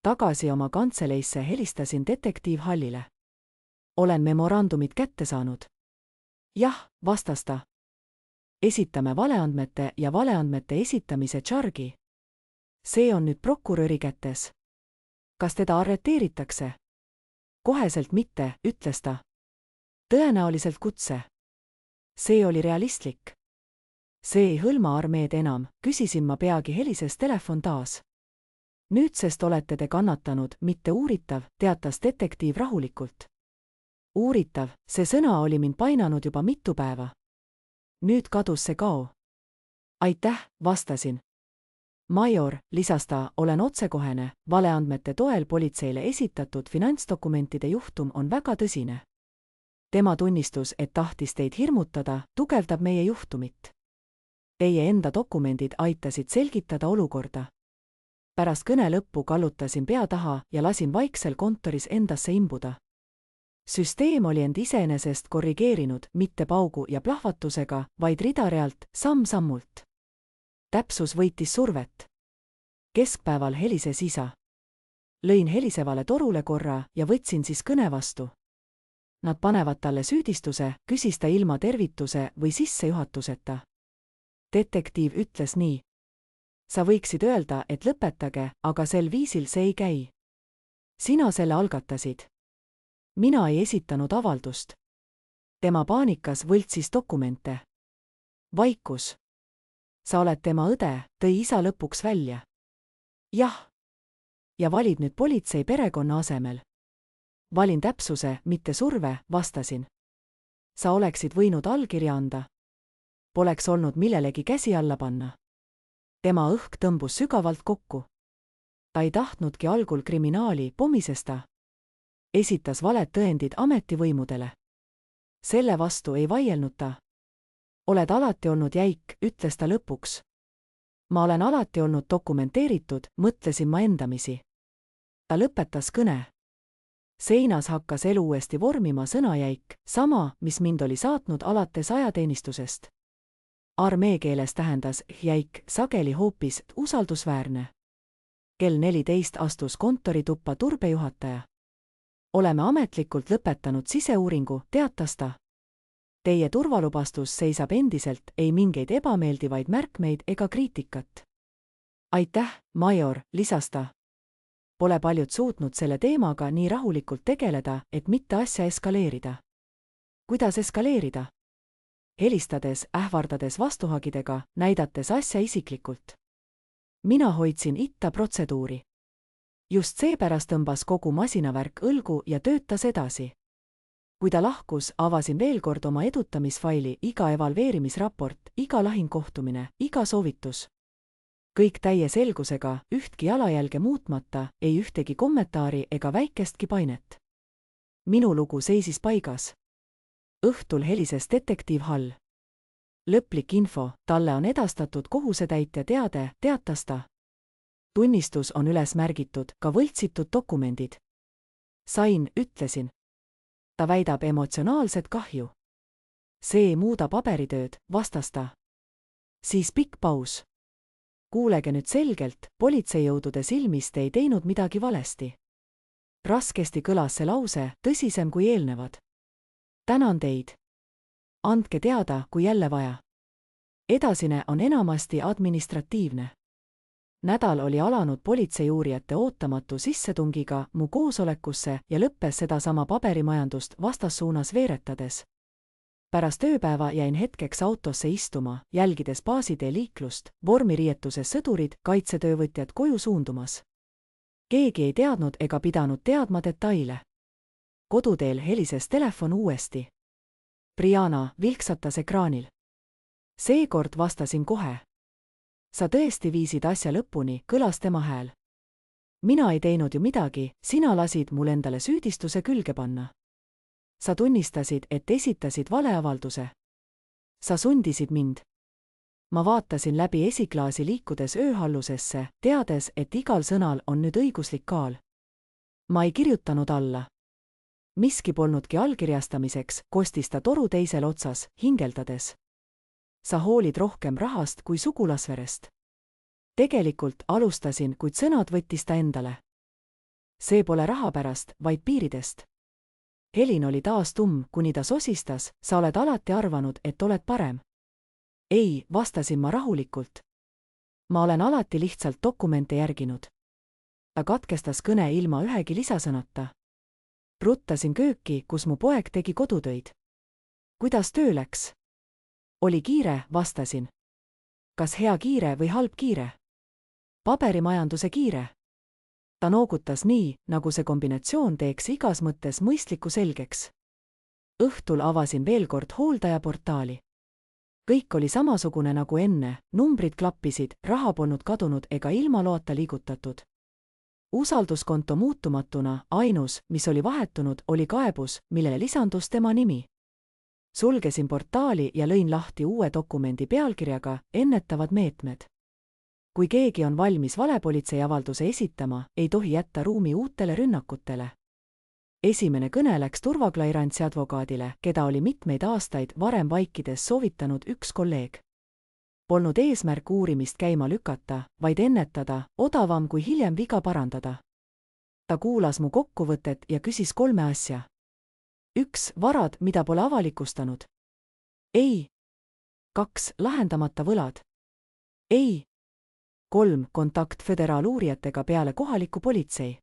Speaker 1: Tagasi oma kantseleisse helistasin detektiiv Hallile. Olen memorandumid kätte saanud. Jah, vastas ta. Esitame valeandmete ja valeandmete esitamise tšargi. See on nüüd prokuröri kätes. Kas teda arreteeritakse? Koheselt mitte, ütles ta. Tõenäoliselt kutse. See oli realistlik. See ei hõlma armeed enam, küsisin ma, peagi helises telefon taas. Nüüdsest olete te kannatanud, mitte uuritav, teatas detektiiv rahulikult. Uuritav, see sõna oli mind painanud juba mitu päeva. Nüüd kadus see kao. Aitäh, vastasin. Major, lisas ta, olen otsekohene, valeandmete toel politseile esitatud finantsdokumentide juhtum on väga tõsine. Tema tunnistus, et tahtis teid hirmutada, tugevdab meie juhtumit. Teie enda dokumendid aitasid selgitada olukorda. Pärast kõne lõppu kallutasin pea taha ja lasin vaiksel kontoris endasse imbuda. Süsteem oli end iseenesest korrigeerinud, mitte paugu ja plahvatusega, vaid ridarealt, samm-sammult. Täpsus võitis survet. Keskpäeval helises isa. Lõin helisevale torule korra ja võtsin siis kõne vastu. Nad panevad talle süüdistuse, küsis ta ilma tervituse või sissejuhatuseta. Detektiiv ütles nii. Sa võiksid öelda, et lõpetage, aga sel viisil see ei käi. Sina selle algatasid. Mina ei esitanud avaldust. Tema paanikas võltsis dokumente. Vaikus. Sa oled tema õde, tõi isa lõpuks välja. Jah. Ja valid nüüd politsei perekonna asemel. Valin täpsuse, mitte surve, vastasin. Sa oleksid võinud allkirja anda. Poleks olnud millelegi käsi alla panna. Tema õhk tõmbus sügavalt kokku. Ta ei tahtnudki algul kriminaali, pomises ta. Esitas valed tõendid ametivõimudele. Selle vastu ei vaielnud ta. Oled alati olnud jäik, ütles ta lõpuks. Ma olen alati olnud dokumenteeritud, mõtlesin ma endamisi. Ta lõpetas kõne. Seinas hakkas elu uuesti vormima sõnajäik, sama, mis mind oli saatnud alates ajateenistusest. Armee keeles tähendas jäik sageli hoopis usaldusväärne. Kell 14 astus kontorituppa turbejuhataja. Oleme ametlikult lõpetanud siseuuringu, teatas ta. Teie turvalubastus seisab endiselt, ei mingeid ebameeldivaid märkmeid ega kriitikat. Aitäh, major, lisas ta. Pole paljud suutnud selle teemaga nii rahulikult tegeleda, et mitte asja eskaleerida. Kuidas eskaleerida? Helistades, ähvardades vastuhagidega, näidates asja isiklikult. Mina hoidsin itta protseduuri. Just seepärast tõmbas kogu masinavärk õlgu ja töötas edasi. Kui ta lahkus, avasin veel kord oma edutamisfaili, iga evalveerimisraport, iga lahingkohtumine, iga soovitus. Kõik täie selgusega, ühtki jalajälge muutmata, ei ühtegi kommentaari ega väikestki painet. Minu lugu seisis paigas. Õhtul helises detektiiv Hall. Lõplik info, talle on edastatud kohusetäitja teade, teatas ta. Tunnistus on üles märgitud, ka võltsitud dokumendid. Sain, ütlesin. Ta väidab emotsionaalset kahju. See ei muuda paberitööd, vastas ta. Siis pikk paus. Kuulege nüüd selgelt, politseijõudude silmis te ei teinud midagi valesti. Raskesti kõlas see lause, tõsisem kui eelnevad. Tänan teid. Andke teada, kui jälle vaja. Edasine on enamasti administratiivne. Nädal oli alanud politseiuurijate ootamatu sissetungiga mu koosolekusse ja lõppes sedasama paberimajandust vastassuunas veeretades. Pärast ööpäeva jäin hetkeks autosse istuma, jälgides baasitee liiklust, vormiriietuses sõdurid, kaitsetöövõtjad koju suundumas. Keegi ei teadnud ega pidanud teadma detaile. Koduteel helises telefon uuesti. Brianna vilksatas ekraanil. Seekord vastasin kohe. Sa tõesti viisid asja lõpuni, kõlas tema hääl. Mina ei teinud ju midagi, sina lasid mul endale süüdistuse külge panna. Sa tunnistasid, et esitasid valeavalduse. Sa sundisid mind. Ma vaatasin läbi esiklaasi liikudes ööhallusesse, teades, et igal sõnal on nüüd õiguslik kaal. Ma ei kirjutanud alla. Miski polnudki allkirjastamiseks, kostis ta toru teisel otsas, hingeldades. Sa hoolid rohkem rahast kui sugulasverest. Tegelikult alustasin, kuid sõnad võttis ta endale. See pole raha pärast, vaid piiridest. Helin oli taas tumm, kuni ta sosistas, sa oled alati arvanud, et oled parem. Ei, vastasin ma rahulikult. Ma olen alati lihtsalt dokumente järginud. Ta katkestas kõne ilma ühegi lisasõnata. Ruttasin kööki, kus mu poeg tegi kodutöid. Kuidas töö läks? Oli kiire, vastasin. Kas hea kiire või halb kiire? Paberimajanduse kiire. Ta noogutas nii, nagu see kombinatsioon teeks igas mõttes mõistliku selgeks. Õhtul avasin veel kord hooldajaportaali. Kõik oli samasugune nagu enne, numbrid klappisid, raha polnud kadunud ega ilma loata liigutatud. Usalduskonto muutumatuna, ainus, mis oli vahetunud, oli kaebus, millele lisandus tema nimi. Sulgesin portaali ja lõin lahti uue dokumendi pealkirjaga Ennetavad meetmed. Kui keegi on valmis valepolitseiavalduse esitama, ei tohi jätta ruumi uutele rünnakutele. Esimene kõne läks turvaklairantsi advokaadile, keda oli mitmeid aastaid varem vaikides soovitanud üks kolleeg. Polnud eesmärk uurimist käima lükata, vaid ennetada, odavam kui hiljem viga parandada. Ta kuulas mu kokkuvõtet ja küsis 3 asja. 1. Varad, mida pole avalikustanud. Ei. 2. Lahendamata võlad. Ei. 3. Kontakt föderaaluurijatega peale kohaliku politsei.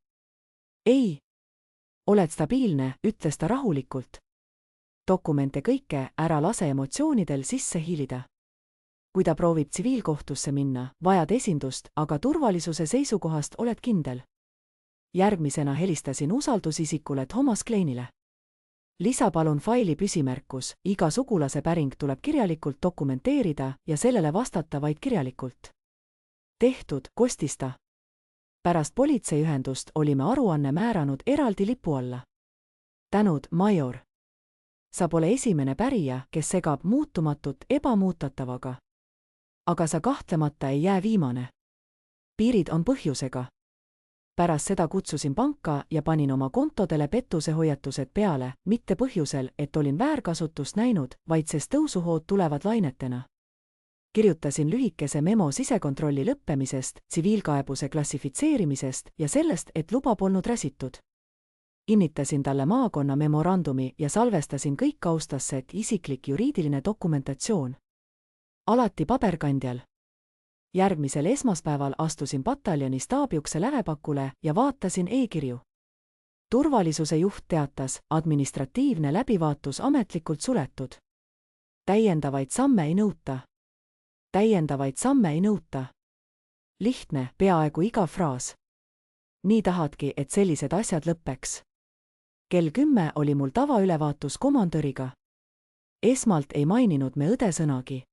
Speaker 1: Ei. Oled stabiilne, ütles ta rahulikult. Dokumente kõike, ära lase emotsioonidel sisse hiilida. Kui ta proovib tsiviilkohtusse minna, vajad esindust, aga turvalisuse seisukohast oled kindel. Järgmisena helistasin usaldusisikule Thomas Kleinile. Lisa palun faili püsimärkus, iga sugulase päring tuleb kirjalikult dokumenteerida ja sellele vastata vaid kirjalikult. Tehtud, kostis ta. Pärast politseiühendust olime aruanne määranud eraldi lipu alla. Tänud, major. Sa pole esimene pärija, kes segab muutumatut ebamuutatavaga. Aga sa kahtlemata ei jää viimane. Piirid on põhjusega. Pärast seda kutsusin panka ja panin oma kontodele pettusehoiatused peale, mitte põhjusel, et olin väärkasutust näinud, vaid sest tõusuhood tulevad lainetena. Kirjutasin lühikese memo sisekontrolli lõppemisest, tsiviilkaebuse klassifitseerimisest ja sellest, et luba polnud räsitud. Kinnitasin talle maakonna memorandumi ja salvestasin kõik kaustasse isiklik juriidiline dokumentatsioon. Alati paberkandjal. Järgmisel esmaspäeval astusin pataljoni staabiukse lävepakule ja vaatasin e-kirju. Turvalisuse juht teatas, administratiivne läbivaatus ametlikult suletud. Täiendavaid samme ei nõuta. Täiendavaid samme ei nõuta. Lihtne, peaaegu iga fraas. Nii tahadki, et sellised asjad lõppeks. Kell 10 oli mul tavaülevaatus komandöriga. Esmalt ei maininud me õde sõnagi.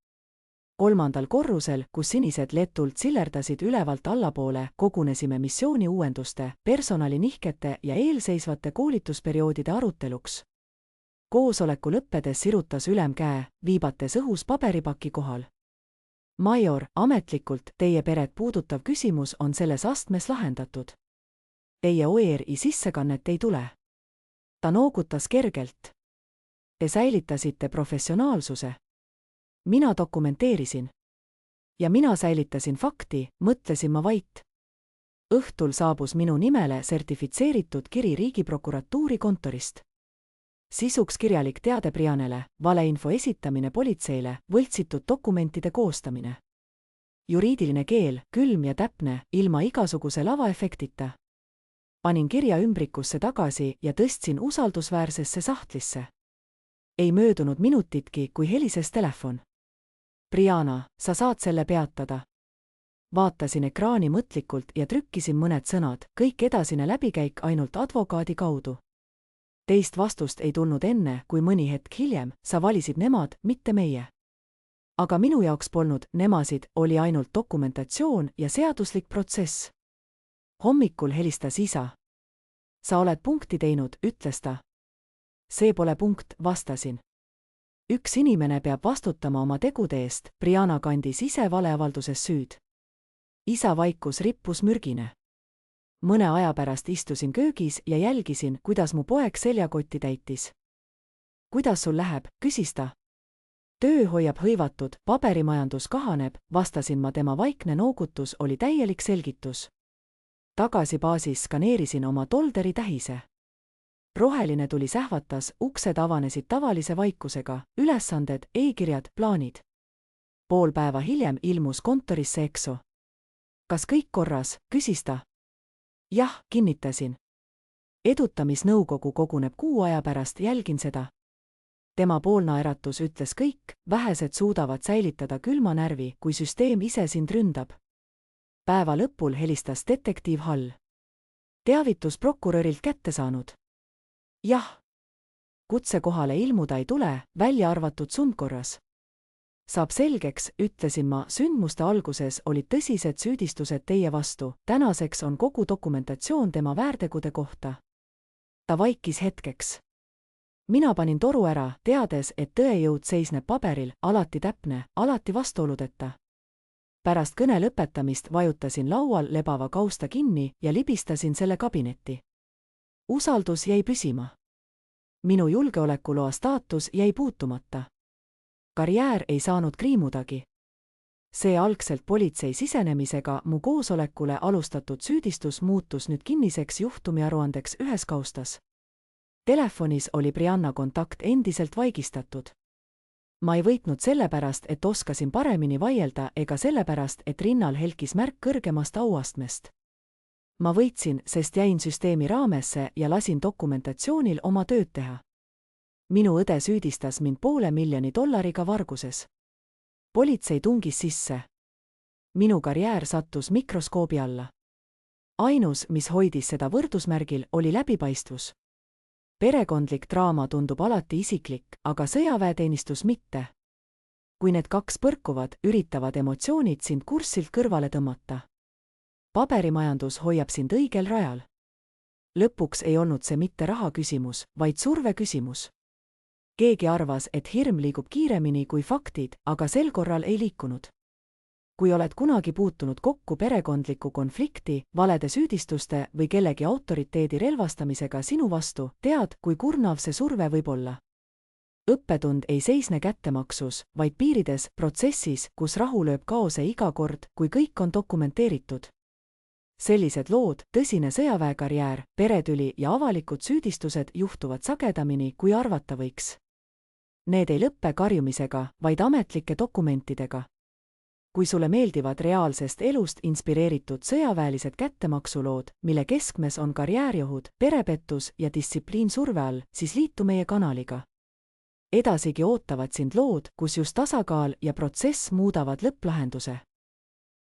Speaker 1: 3. korrusel, kus sinised letult sillerdasid ülevalt allapoole, kogunesime missiooni uuenduste, personalinihkete ja eelseisvate koolitusperioodide aruteluks. Koosoleku lõppedes sirutas ülem käe, viibates õhus paberipaki kohal. Major, ametlikult teie peret puudutav küsimus on selles astmes lahendatud. Teie OER-i sissekannet ei tule. Ta noogutas kergelt. Te säilitasite professionaalsuse. Mina dokumenteerisin. Ja mina säilitasin fakti, mõtlesin ma vait. Õhtul saabus minu nimele sertifitseeritud kiri Riigiprokuratuuri kontorist. Sisuks kirjalik teade Briannele, valeinfo esitamine politseile, võltsitud dokumentide koostamine. Juriidiline keel, külm ja täpne, ilma igasuguse lavaefektita. Panin kirja ümbrikusse tagasi ja tõstsin usaldusväärsesse sahtlisse. Ei möödunud minutitki, kui helises telefon. Brianna, sa saad selle peatada. Vaatasin ekraani mõtlikult ja trükkisin mõned sõnad, kõik edasine läbikäik ainult advokaadi kaudu. Teist vastust ei tulnud enne, kui mõni hetk hiljem, sa valisid nemad, mitte meie. Aga minu jaoks polnud nemasid, oli ainult dokumentatsioon ja seaduslik protsess. Hommikul helistas isa. Sa oled punkti teinud, ütles ta. See pole punkt, vastasin. Üks inimene peab vastutama oma tegude eest, Brianna kandis ise valeavalduses süüd. Isa vaikus rippus mürgine. Mõne aja pärast istusin köögis ja jälgisin, kuidas mu poeg seljakotti täitis. Kuidas sul läheb, küsis ta. Töö hoiab hõivatud, paberimajandus kahaneb, vastasin ma, tema vaikne noogutus oli täielik selgitus. Tagasi baasis skaneerisin oma tolderi tähise. Roheline tuli sähvatas, uksed avanesid tavalise vaikusega, ülesanded, e-kirjad, plaanid. Pool päeva hiljem ilmus kontorisse EXO. Kas kõik korras, küsis ta. Jah, kinnitasin. Edutamisnõukogu koguneb kuu aja pärast, jälgin seda. Tema poolnaeratus ütles kõik, vähesed suudavad säilitada külma närvi, kui süsteem ise sind ründab. Päeva lõpul helistas detektiiv Hall. Teavitus prokurörilt kätte saanud. Jah. Kutse kohale ilmuda ei tule, välja arvatud sundkorras. Saab selgeks, ütlesin ma, sündmuste alguses olid tõsised süüdistused teie vastu, tänaseks on kogu dokumentatsioon tema väärtegude kohta. Ta vaikis hetkeks. Mina panin toru ära, teades, et tõejõud seisneb paberil, alati täpne, alati vastuoludeta. Pärast kõne lõpetamist vajutasin laual lebava kausta kinni ja libistasin selle kabinetti. Usaldus jäi püsima. Minu julgeolekuloa staatus jäi puutumata. Karjäär ei saanud kriimudagi. See algselt politsei sisenemisega mu koosolekule alustatud süüdistus muutus nüüd kinniseks juhtumiaruandeks ühes kaustas. Telefonis oli Brianna kontakt endiselt vaigistatud. Ma ei võitnud sellepärast, et oskasin paremini vaielda, ega sellepärast, et rinnal helkis märk kõrgemast auastmest. Ma võitsin, sest jäin süsteemi raamesse ja lasin dokumentatsioonil oma tööd teha. Minu õde süüdistas mind $500,000 varguses. Politsei tungis sisse. Minu karjäär sattus mikroskoobi alla. Ainus, mis hoidis seda võrdusmärgil, oli läbipaistvus. Perekondlik draama tundub alati isiklik, aga sõjaväeteenistus mitte. Kui need kaks põrkuvad, üritavad emotsioonid sind kurssilt kõrvale tõmmata. Paberimajandus hoiab sind õigel rajal. Lõpuks ei olnud see mitte raha küsimus, vaid surve küsimus. Keegi arvas, et hirm liigub kiiremini kui faktid, aga sel korral ei liikunud. Kui oled kunagi puutunud kokku perekondliku konflikti, valede süüdistuste või kellegi autoriteedi relvastamisega sinu vastu, tead, kui kurnav see surve võib olla. Õppetund ei seisne kättemaksus, vaid piirides, protsessis, kus rahu lööb kaose iga kord, kui kõik on dokumenteeritud. Sellised lood, tõsine sõjaväekarjäär, peretüli ja avalikud süüdistused juhtuvad sagedamini, kui arvata võiks. Need ei lõppe karjumisega, vaid ametlike dokumentidega. Kui sulle meeldivad reaalsest elust inspireeritud sõjaväelised kättemaksulood, mille keskmes on karjääriohud, perepettus ja distsipliin surve all, siis liitu meie kanaliga. Edasigi ootavad sind lood, kus just tasakaal ja protsess muudavad lõpplahenduse.